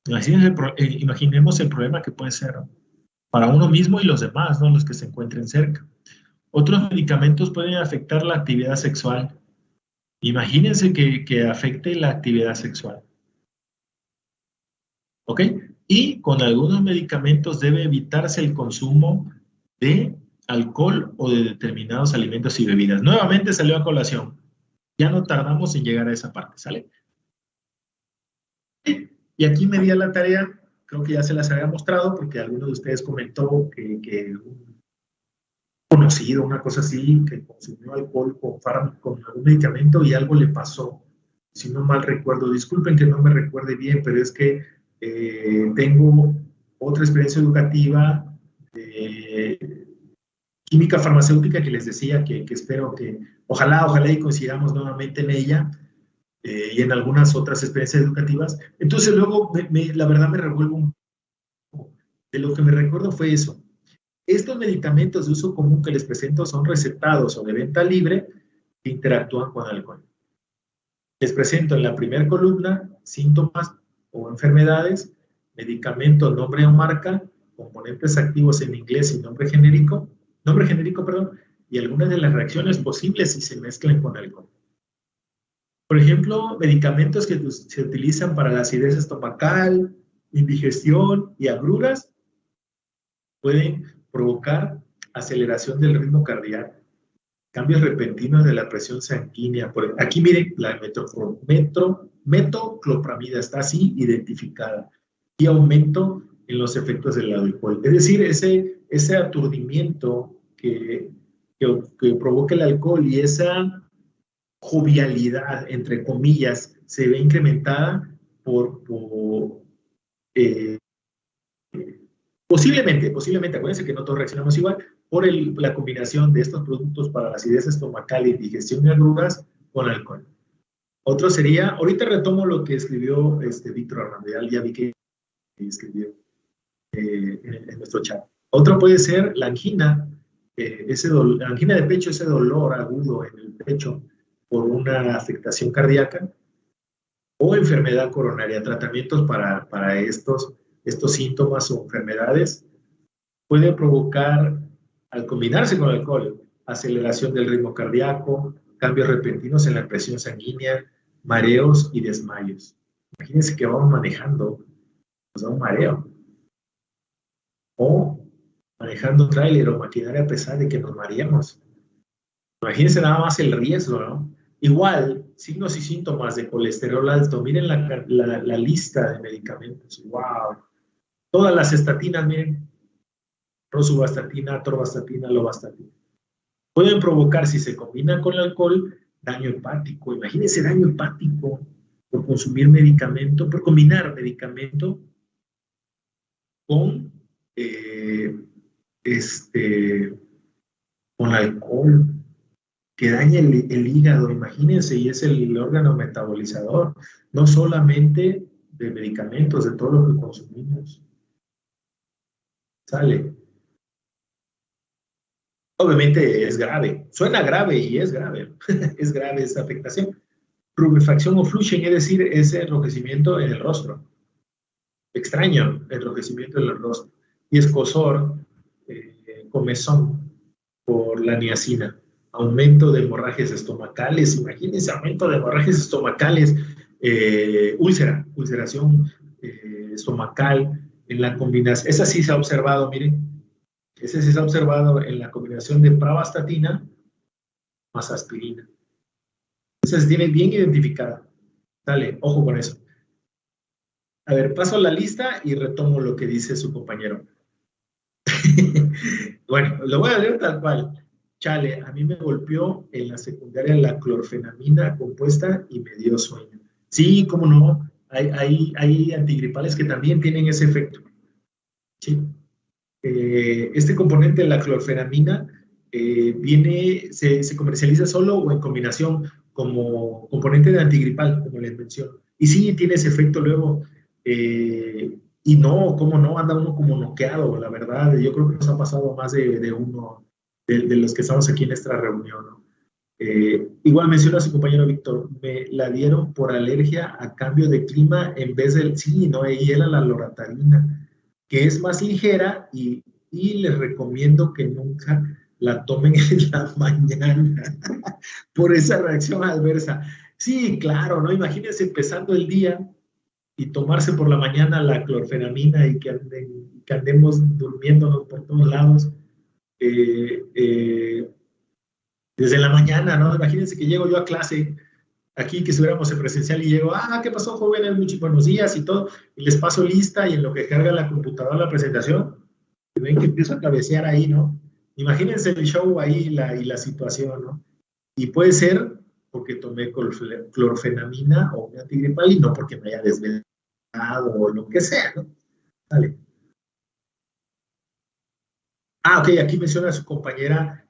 Imaginemos el problema que puede ser, ¿no? Para uno mismo y los demás, ¿no? Los que se encuentren cerca. Otros medicamentos pueden afectar la actividad sexual. Imagínense que afecte la actividad sexual. ¿Ok? Y con algunos medicamentos debe evitarse el consumo de alcohol o de determinados alimentos y bebidas. Nuevamente salió a colación. Ya no tardamos en llegar a esa parte, ¿sale? Y aquí me di a la tarea, creo que ya se las había mostrado, porque alguno de ustedes comentó que un conocido, una cosa así, que consumió alcohol con algún medicamento y algo le pasó. Si no mal recuerdo, disculpen que no me recuerde bien, pero es que tengo otra experiencia educativa de química farmacéutica que les decía que espero que, ojalá y coincidamos nuevamente en ella, y en algunas otras experiencias educativas. Entonces luego, la verdad me revuelvo un poco. De lo que me recuerdo fue eso. Estos medicamentos de uso común que les presento son recetados o de venta libre que interactúan con alcohol. Les presento en la primera columna síntomas o enfermedades, medicamento, nombre o marca, componentes activos en inglés y nombre genérico, y algunas de las reacciones posibles si se mezclan con alcohol. Por ejemplo, medicamentos que se utilizan para la acidez estomacal, indigestión y agruras pueden provocar aceleración del ritmo cardíaco, cambios repentinos de la presión sanguínea. Aquí miren, la metoclopramida está así identificada, y aumento en los efectos del alcohol. Es decir, ese aturdimiento que provoca el alcohol y esa jovialidad, entre comillas, se ve incrementada posiblemente, acuérdense que no todos reaccionamos igual, por la combinación de estos productos para la acidez estomacal y digestión y agruras con alcohol. Otro sería, ahorita retomo lo que escribió Víctor Arrandeal, ya vi que escribió en nuestro chat. Otro puede ser la angina, la angina de pecho, ese dolor agudo en el pecho por una afectación cardíaca, o enfermedad coronaria. Tratamientos para estos síntomas o enfermedades pueden provocar, al combinarse con alcohol, aceleración del ritmo cardíaco, cambios repentinos en la presión sanguínea, mareos y desmayos. Imagínense que vamos manejando, nos da un mareo. O manejando tráiler o maquinaria pesada y que nos mareamos. Imagínense nada más el riesgo, ¿no? Igual, signos y síntomas de colesterol alto. Miren la lista de medicamentos. ¡Wow! Todas las estatinas, miren. Rosuvastatina, atorvastatina, lovastatina. Pueden provocar, si se combina con el alcohol, daño hepático. Imagínense daño hepático por consumir medicamento, por combinar medicamento con, con alcohol, que daña el hígado, imagínense, y es el órgano metabolizador, no solamente de medicamentos, de todo lo que consumimos. Sale. Obviamente es grave, suena grave y es grave, es grave esa afectación. Rubefacción o flushing, es decir, ese enrojecimiento en el rostro. Extraño enrojecimiento en el rostro. Y escozor, comezón por la niacina. Aumento de hemorragias estomacales, imagínense, aumento de hemorragias estomacales, ulceración estomacal, en la combinación, esa sí se ha observado, miren, ese sí se ha observado en la combinación de pravastatina más aspirina. Esa se tiene bien identificada. Dale, ojo con eso. A ver, paso a la lista y retomo lo que dice su compañero. Bueno, lo voy a leer tal cual. Chale, a mí me golpeó en la secundaria la clorfenamina compuesta y me dio sueño. Sí, cómo no, hay antigripales que también tienen ese efecto. Sí. Este componente de la clorfenamina se comercializa solo o en combinación como componente de antigripal, como les menciono. Y sí, tiene ese efecto luego. Y no, cómo no, anda uno como noqueado, la verdad. Yo creo que nos ha pasado más de uno de los que estamos aquí en esta reunión, ¿no? Igual menciona a su compañero Víctor, me la dieron por alergia a cambio de clima en vez del, sí, ¿no? Y era la loratadina, que es más ligera y les recomiendo que nunca la tomen en la mañana por esa reacción adversa. Sí, claro, ¿no? Imagínense empezando el día y tomarse por la mañana la clorfenamina y que andemos durmiéndonos por todos lados. Desde la mañana, ¿no? Imagínense que llego yo a clase, aquí que estuviéramos en presencial y llego, ¿qué pasó, jóvenes? Muchos buenos días y todo, y les paso lista y en lo que carga la computadora la presentación, y ven que empiezo a cabecear ahí, ¿no? Imagínense el show ahí y la situación, ¿no? Y puede ser porque tomé clorfenamina o un antigripal y no porque me haya desvelado o lo que sea, ¿no? Vale. Ok, aquí menciona a su compañera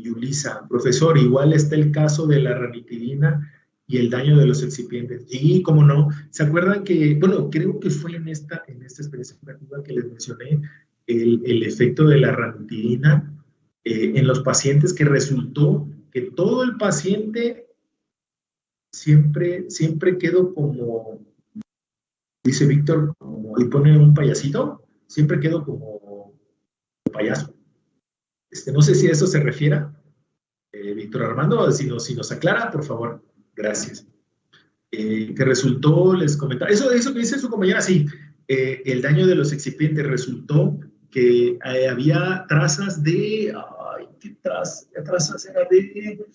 Yulisa, profesor, igual está el caso de la ranitidina y el daño de los excipientes. Y cómo no, ¿se acuerdan que, bueno, creo que fue en esta experiencia operativa que les mencioné el efecto de la ranitidina en los pacientes, que resultó que todo el paciente siempre quedó como, dice Víctor, como, y pone un payasito, siempre quedó como payaso. No sé si a eso se refiere, Víctor Armando, si nos aclara, por favor. Gracias. Que resultó, les comentaba, eso que dice su compañera, sí, el daño de los excipientes resultó que había trazas de, ¿qué trazas era de?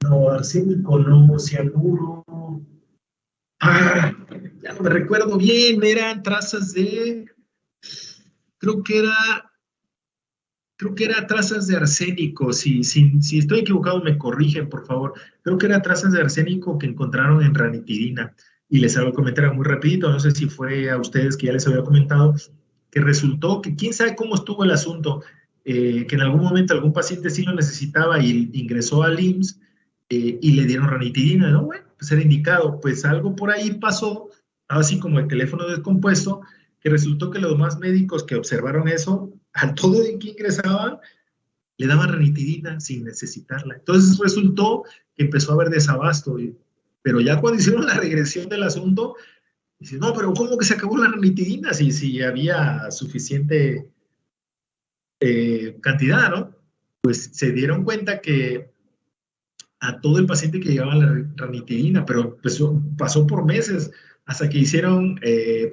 No, arsénico, no, cianuro. Ya no me recuerdo bien, eran trazas de, creo que era trazas de arsénico, si estoy equivocado me corrigen, por favor. Creo que era trazas de arsénico que encontraron en ranitidina. Y les hago el comentario muy rapidito, no sé si fue a ustedes que ya les había comentado, que resultó que quién sabe cómo estuvo el asunto, que en algún momento algún paciente sí lo necesitaba y ingresó al IMSS y le dieron ranitidina, ¿no? Bueno, pues era indicado, pues algo por ahí pasó, así como el teléfono descompuesto, que resultó que los demás médicos que observaron eso, a todo el que ingresaban, le daban ranitidina sin necesitarla. Entonces resultó que empezó a haber desabasto, pero ya cuando hicieron la regresión del asunto, dicen, no, pero ¿cómo que se acabó la ranitidina? Si había suficiente cantidad, ¿no? Pues se dieron cuenta que a todo el paciente que llegaba la ranitidina, pero pues, pasó por meses hasta que hicieron,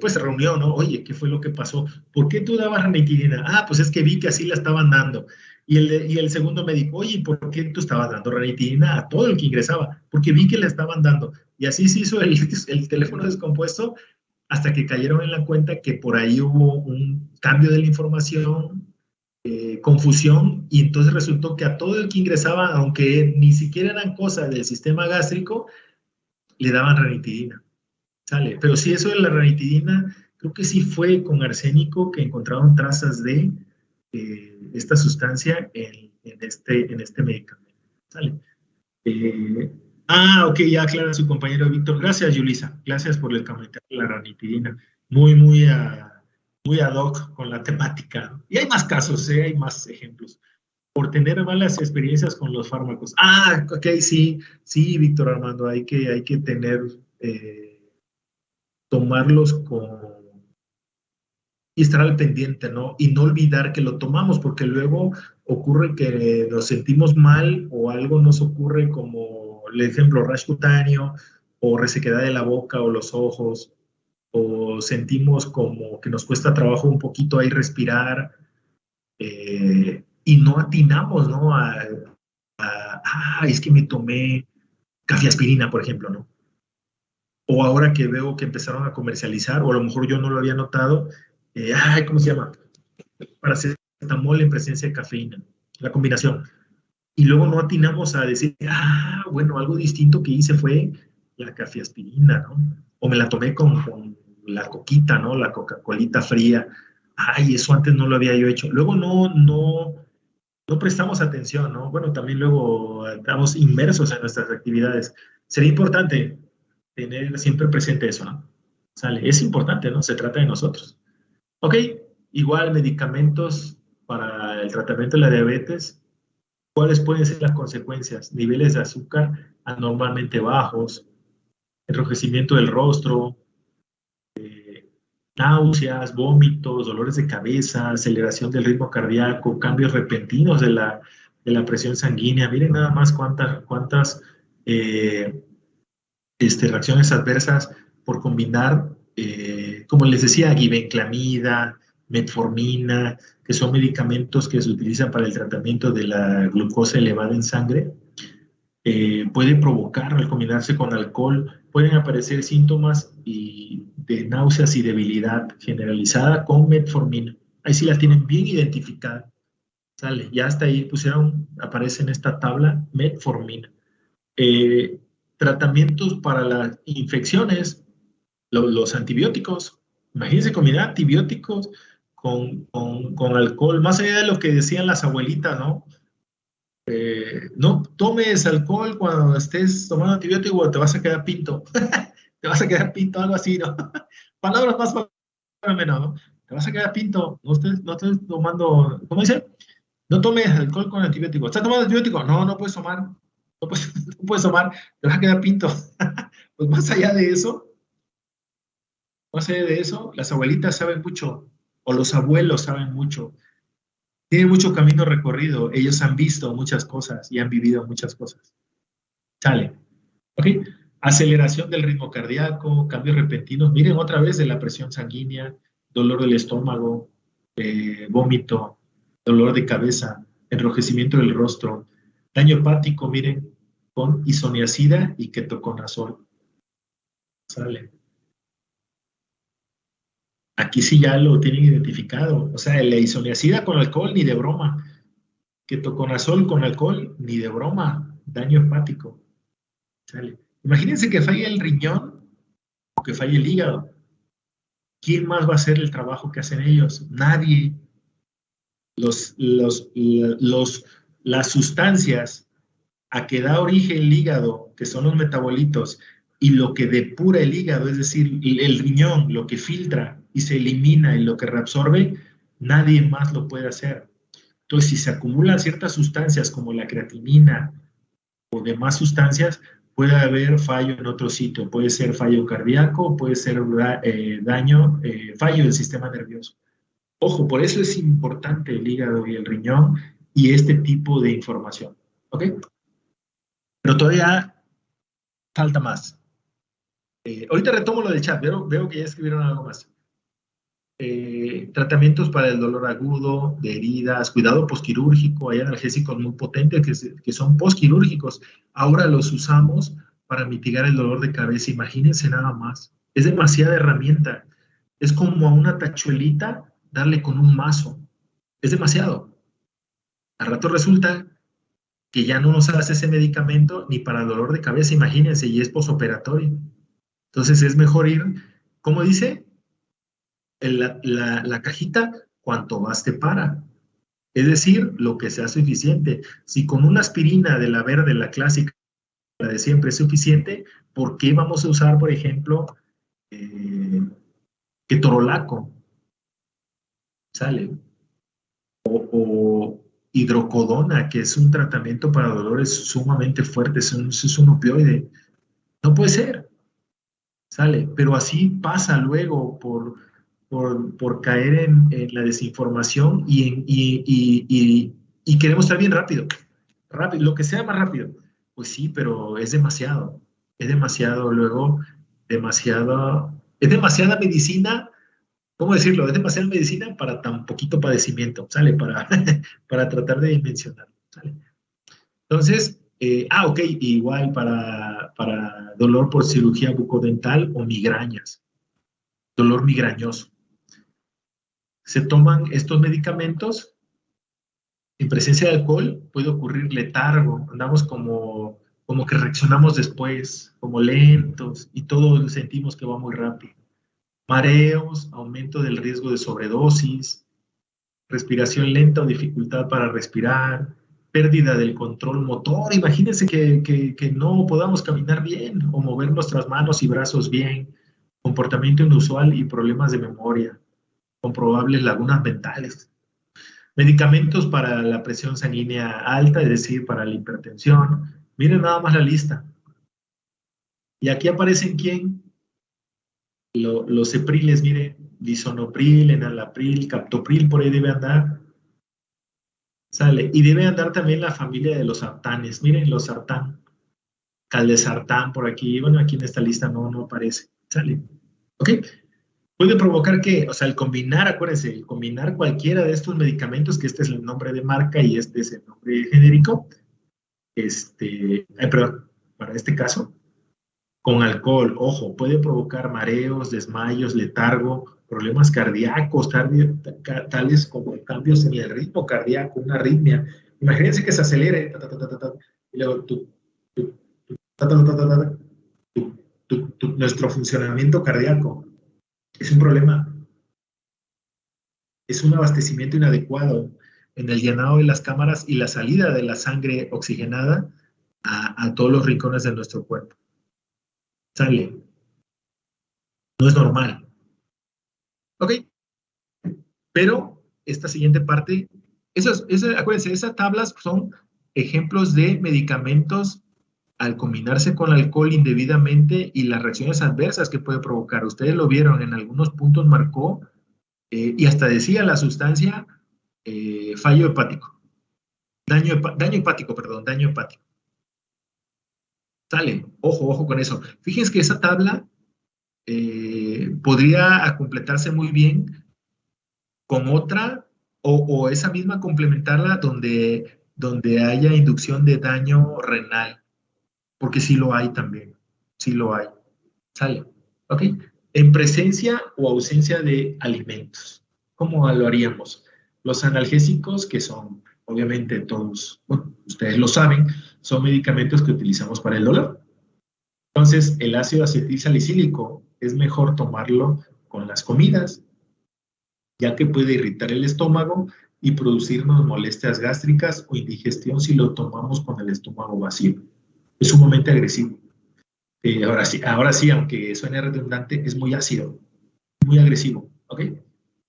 pues, reunión, ¿no? Oye, ¿qué fue lo que pasó? ¿Por qué tú dabas ranitidina? Pues es que vi que así la estaban dando. Y el segundo me dijo, oye, ¿por qué tú estabas dando ranitidina a todo el que ingresaba? Porque vi que le estaban dando. Y así se hizo el teléfono descompuesto hasta que cayeron en la cuenta que por ahí hubo un cambio de la información, confusión, y entonces resultó que a todo el que ingresaba, aunque ni siquiera eran cosas del sistema gástrico, le daban ranitidina. ¿Sale? Pero sí, eso de la ranitidina, creo que sí fue con arsénico que encontraron trazas de esta sustancia en este medicamento. ¿Sale? Ok, ya aclara su compañero Víctor. Gracias, Yulisa. Gracias por el comentario de la ranitidina. Muy ad hoc con la temática, ¿no? Y hay más casos, hay más ejemplos. Por tener malas experiencias con los fármacos. Ok, sí, Víctor Armando, hay que tener, tomarlos y estar al pendiente, ¿no? Y no olvidar que lo tomamos, porque luego ocurre que nos sentimos mal o algo nos ocurre como el ejemplo rash cutáneo o resequedad de la boca o los ojos, o sentimos como que nos cuesta trabajo un poquito ahí respirar, y no atinamos, ¿no? Es que me tomé cafeaspirina, por ejemplo, ¿no? O ahora que veo que empezaron a comercializar, o a lo mejor yo no lo había notado, ¿cómo se llama? Paracetamol en presencia de cafeína, la combinación. Y luego no atinamos a decir, bueno, algo distinto que hice fue la cafeaspirina, ¿no? O me la tomé con la coquita, ¿no? La Coca-Colita fría. Eso antes no lo había yo hecho. Luego no prestamos atención, ¿no? Bueno, también luego estamos inmersos en nuestras actividades. Sería importante tener siempre presente eso, ¿no? Sale, es importante, ¿no? Se trata de nosotros. Ok, igual medicamentos para el tratamiento de la diabetes. ¿Cuáles pueden ser las consecuencias? Niveles de azúcar anormalmente bajos, enrojecimiento del rostro, náuseas, vómitos, dolores de cabeza, aceleración del ritmo cardíaco, cambios repentinos de la presión sanguínea. Miren nada más cuántas reacciones adversas por combinar, como les decía, glibenclamida, metformina, que son medicamentos que se utilizan para el tratamiento de la glucosa elevada en sangre. Puede provocar, al combinarse con alcohol, pueden aparecer síntomas de náuseas y debilidad generalizada con metformina. Ahí sí la tienen bien identificada. Sale, ya hasta ahí aparece en esta tabla metformina. Tratamientos para las infecciones, los antibióticos. Imagínense combinar antibióticos con alcohol, más allá de lo que decían las abuelitas, ¿no? No tomes alcohol cuando estés tomando antibiótico o te vas a quedar pinto. Te vas a quedar pinto, algo así, ¿no? Palabras más o menos, ¿no? Te vas a quedar pinto, no estés tomando, ¿cómo dice? No tomes alcohol con antibiótico. ¿Estás tomando antibiótico? No puedes tomar. No puedes tomar, te vas a quedar pinto. Pues más allá de eso, las abuelitas saben mucho, o los abuelos saben mucho. Tienen mucho camino recorrido. Ellos han visto muchas cosas y han vivido muchas cosas. Sale. ¿Ok? Aceleración del ritmo cardíaco, cambios repentinos. Miren otra vez de la presión sanguínea, dolor del estómago, vómito, dolor de cabeza, enrojecimiento del rostro, daño hepático, miren, con isoniazida y ketoconazol. Sale. Aquí sí ya lo tienen identificado. O sea, la isoniazida con alcohol, ni de broma. Ketoconazol con alcohol, ni de broma. Daño hepático. ¿Sale? Imagínense que falle el riñón o que falle el hígado. ¿Quién más va a hacer el trabajo que hacen ellos? Nadie. Las sustancias a que da origen el hígado, que son los metabolitos, y lo que depura el hígado, es decir, el riñón, lo que filtra y se elimina y lo que reabsorbe, nadie más lo puede hacer. Entonces, si se acumulan ciertas sustancias como la creatinina o demás sustancias, puede haber fallo en otro sitio. Puede ser fallo cardíaco, puede ser fallo del sistema nervioso. Ojo, por eso es importante el hígado y el riñón y este tipo de información. ¿Ok? Pero todavía falta más. Ahorita retomo lo del chat, veo que ya escribieron algo más. Tratamientos para el dolor agudo, de heridas, cuidado posquirúrgico. Hay analgésicos muy potentes que son posquirúrgicos. Ahora los usamos para mitigar el dolor de cabeza. Imagínense nada más. Es demasiada herramienta. Es como a una tachuelita darle con un mazo. Es demasiado. Al rato resulta que ya no nos hace ese medicamento ni para dolor de cabeza, imagínense, y es posoperatorio. Entonces es mejor ir, ¿cómo dice? La cajita, cuanto baste para. Es decir, lo que sea suficiente. Si con una aspirina de la verde, la clásica, la de siempre, es suficiente, ¿por qué vamos a usar, por ejemplo, ketorolaco? ¿Sale? O hidrocodona, que es un tratamiento para dolores sumamente fuertes, es un opioide. No puede ser, ¿sale? Pero así pasa luego por caer en la desinformación y queremos estar bien rápido, rápido, lo que sea más rápido. Pues sí, pero es demasiado luego, es demasiada medicina. ¿Cómo decirlo? Es demasiada medicina para tan poquito padecimiento, ¿sale? Para tratar de dimensionar, ¿sale? Entonces, ok, igual para dolor por cirugía bucodental o migrañas, dolor migrañoso. Se toman estos medicamentos, en presencia de alcohol puede ocurrir letargo, andamos como que reaccionamos después, como lentos, y todos sentimos que va muy rápido. Mareos, aumento del riesgo de sobredosis, respiración lenta o dificultad para respirar, pérdida del control motor. Imagínense que no podamos caminar bien o mover nuestras manos y brazos bien, comportamiento inusual y problemas de memoria, con probables lagunas mentales. Medicamentos para la presión sanguínea alta, es decir, para la hipertensión. Miren nada más la lista. Y aquí aparecen quién. Los cepriles, mire, disonopril, enalapril, captopril, por ahí debe andar. Sale. Y debe andar también la familia de los sartanes. Miren, los sartán. Caldesartán por aquí. Bueno, aquí en esta lista no aparece. Sale. ¿Ok? Puede provocar que, o sea, el combinar, acuérdense, el combinar cualquiera de estos medicamentos, que este es el nombre de marca y este es el nombre genérico, perdón, para este caso, con alcohol, ojo, puede provocar mareos, desmayos, letargo, problemas cardíacos, tales como cambios en el ritmo cardíaco, una arritmia. Imagínense que se acelere, y luego nuestro funcionamiento cardíaco. Es un problema. Es un abastecimiento inadecuado en el llenado de las cámaras y la salida de la sangre oxigenada a todos los rincones de nuestro cuerpo. Sale. No es normal. ¿Ok? Pero esta siguiente parte, acuérdense, esas tablas son ejemplos de medicamentos al combinarse con alcohol indebidamente y las reacciones adversas que puede provocar. Ustedes lo vieron, en algunos puntos marcó y hasta decía la sustancia fallo hepático. Daño hepático. Sale, ojo con eso. Fíjense que esa tabla podría completarse muy bien con otra o esa misma complementarla donde haya inducción de daño renal, porque sí lo hay también, sí lo hay. Sale, ¿ok? En presencia o ausencia de alimentos. ¿Cómo lo haríamos? Los analgésicos, que son, obviamente, todos, bueno, ustedes lo saben, son medicamentos que utilizamos para el dolor. Entonces, el ácido acetilsalicílico es mejor tomarlo con las comidas, ya que puede irritar el estómago y producirnos molestias gástricas o indigestión si lo tomamos con el estómago vacío. Es sumamente agresivo. Ahora sí, aunque suene redundante, es muy ácido, muy agresivo, ¿ok?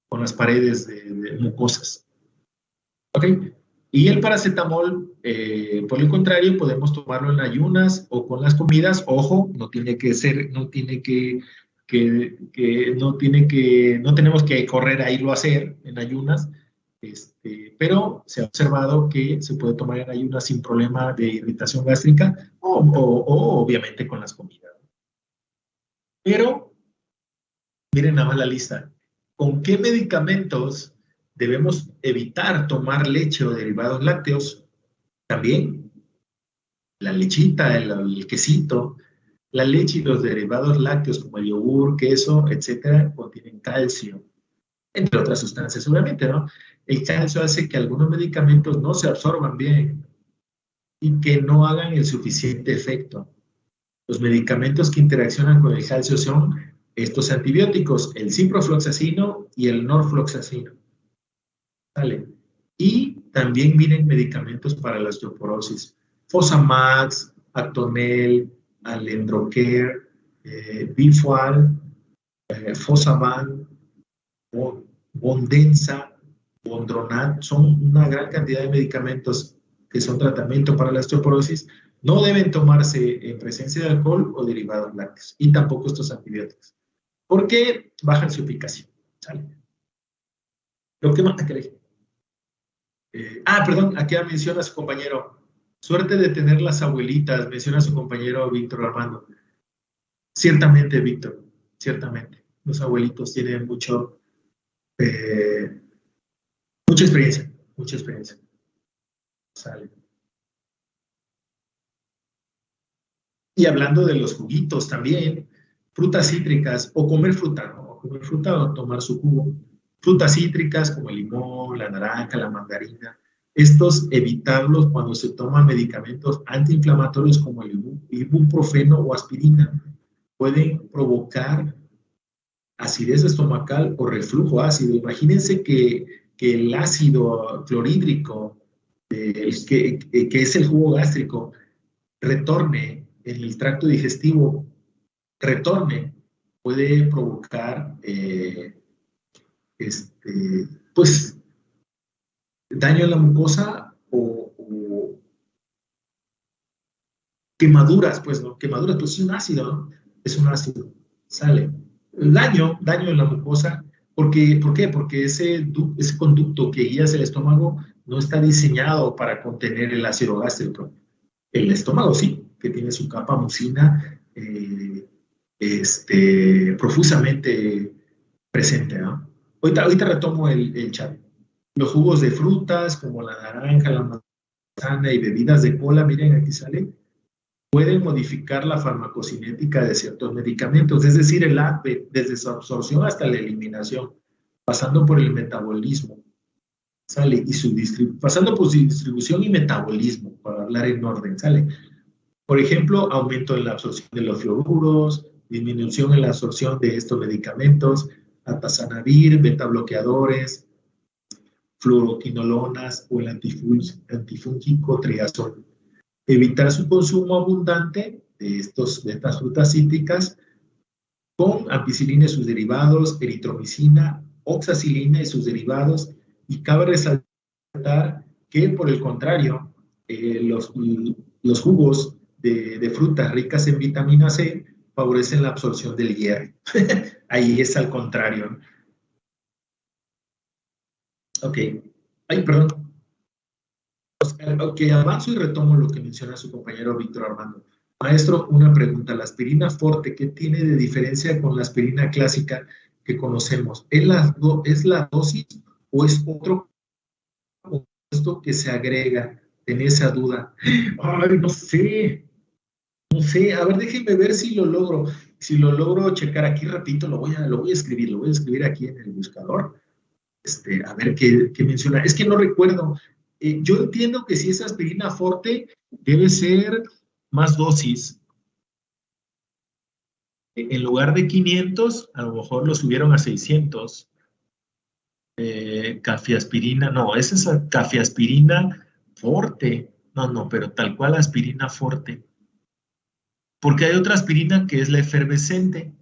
Con las paredes de mucosas, ¿ok? Y el paracetamol, por el contrario, podemos tomarlo en ayunas o con las comidas. Ojo, no tenemos que correr a irlo a hacer en ayunas, pero se ha observado que se puede tomar en ayunas sin problema de irritación gástrica o obviamente con las comidas. Pero, miren nada más la lista. ¿con qué medicamentos debemos evitar tomar leche o derivados lácteos? También la lechita, el quesito, la leche y los derivados lácteos como el yogur, queso, etcétera, contienen calcio, entre otras sustancias, seguramente, ¿no? El calcio hace que algunos medicamentos no se absorban bien y que no hagan el suficiente efecto. Los medicamentos que interaccionan con el calcio son estos antibióticos, el ciprofloxacino y el norfloxacino. ¿Vale? Y también vienen medicamentos para la osteoporosis. Fosamax, Actonel, Alendrocare, Bifual, Fosavan, Bondensa, Bondronat, son una gran cantidad de medicamentos que son tratamiento para la osteoporosis. No deben tomarse en presencia de alcohol o derivados lácteos, y tampoco estos antibióticos, porque bajan su eficacia. ¿Sale? Lo que más te crees. Perdón, aquí menciona su compañero. Suerte de tener las abuelitas, menciona su compañero Víctor Armando. Ciertamente, Víctor, ciertamente. Los abuelitos tienen mucha experiencia, mucha experiencia. Sale. Y hablando de los juguitos también, frutas cítricas, o comer fruta, ¿no? O comer fruta o tomar su jugo. Frutas cítricas como el limón, la naranja, la mandarina. Estos evitarlos cuando se toman medicamentos antiinflamatorios como el ibuprofeno o aspirina. Pueden provocar acidez estomacal o reflujo ácido. Imagínense que el ácido clorhídrico, que es el jugo gástrico, retorne en el tracto digestivo, puede provocar pues daño en la mucosa o quemaduras, pues, ¿no? Quemaduras, pues es un ácido, ¿no? Es un ácido, sale. Daño en la mucosa, ¿por qué? Porque ese conducto que guía hacia el estómago no está diseñado para contener el ácido gástrico. El estómago sí, que tiene su capa mucina profusamente presente, ¿no? Ahorita retomo el chat. Los jugos de frutas, como la naranja, la manzana y bebidas de cola, miren, aquí sale, pueden modificar la farmacocinética de ciertos medicamentos, es decir, el ADVE, desde su absorción hasta la eliminación, pasando por el metabolismo, sale, pasando por su distribución y metabolismo, para hablar en orden, sale. Por ejemplo, aumento en la absorción de los fluoruros, disminución en la absorción de estos medicamentos, atazanavir, beta-bloqueadores, fluoroquinolonas o el antifúngico triazol. Evitar su consumo abundante de estas frutas cítricas con ampicilina y sus derivados, eritromicina, oxacilina y sus derivados, y cabe resaltar que, por el contrario, los jugos de frutas ricas en vitamina C favorecen la absorción del hierro. Ahí es al contrario. Ok. Ay, perdón. Ok, avanzo y retomo lo que menciona su compañero Víctor Armando. Maestro, una pregunta. ¿La aspirina forte qué tiene de diferencia con la aspirina clásica que conocemos? ¿Es la dosis o es otro compuesto que se agrega? ¿Tenía esa duda? Ay, no sé. No sé. A ver, déjenme ver si lo logro. Si lo logro checar aquí, repito, lo voy a escribir aquí en el buscador. A ver qué menciona. Es que no recuerdo. Yo entiendo que si es aspirina forte, debe ser más dosis. En lugar de 500, a lo mejor lo subieron a 600. Cafiaspirina, no, esa es cafiaspirina forte. No, pero tal cual aspirina forte. Porque hay otra aspirina que es la efervescente,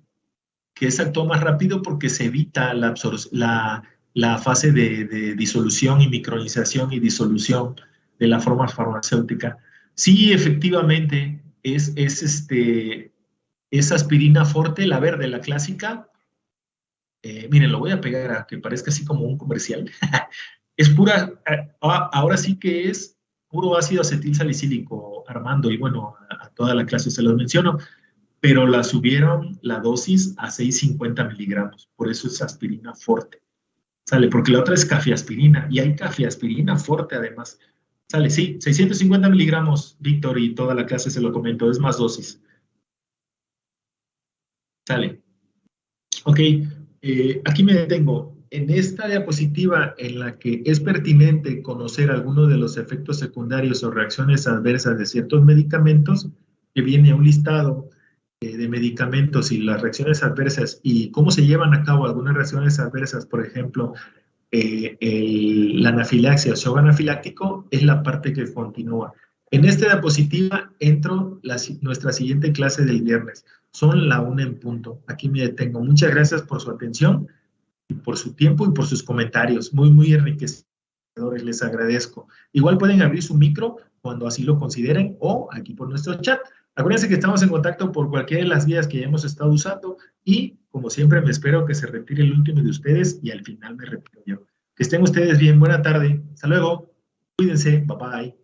que esa actúa más rápido porque se evita la fase de disolución y micronización y disolución de la forma farmacéutica. Sí, efectivamente, es aspirina forte, la verde, la clásica. Miren, lo voy a pegar a que parezca así como un comercial. Es pura, ahora sí que es puro ácido acetil salicílico, Armando, y bueno, a toda la clase se los menciono. pero la subieron la dosis a 650 miligramos, por eso es aspirina fuerte. Sale, porque la otra es cafiaspirina, y hay cafiaspirina fuerte además. Sale, sí, 650 miligramos, Víctor, y toda la clase se lo comento, es más dosis. Sale. Ok, aquí me detengo. En esta diapositiva en la que es pertinente conocer algunos de los efectos secundarios o reacciones adversas de ciertos medicamentos, que viene un listado de medicamentos y las reacciones adversas y cómo se llevan a cabo algunas reacciones adversas, por ejemplo, la anafilaxia o shock anafiláctico, es la parte que continúa. En esta diapositiva entro nuestra siguiente clase del viernes. Son la 1 en punto. Aquí me detengo. Muchas gracias por su atención, y por su tiempo y por sus comentarios. Muy, muy enriquecedores. Les agradezco. Igual pueden abrir su micro cuando así lo consideren o aquí por nuestro chat. Acuérdense que estamos en contacto por cualquiera de las vías que ya hemos estado usando y, como siempre, me espero que se retire el último de ustedes y al final me retiro yo. Que estén ustedes bien. Buena tarde. Hasta luego. Cuídense. Bye bye.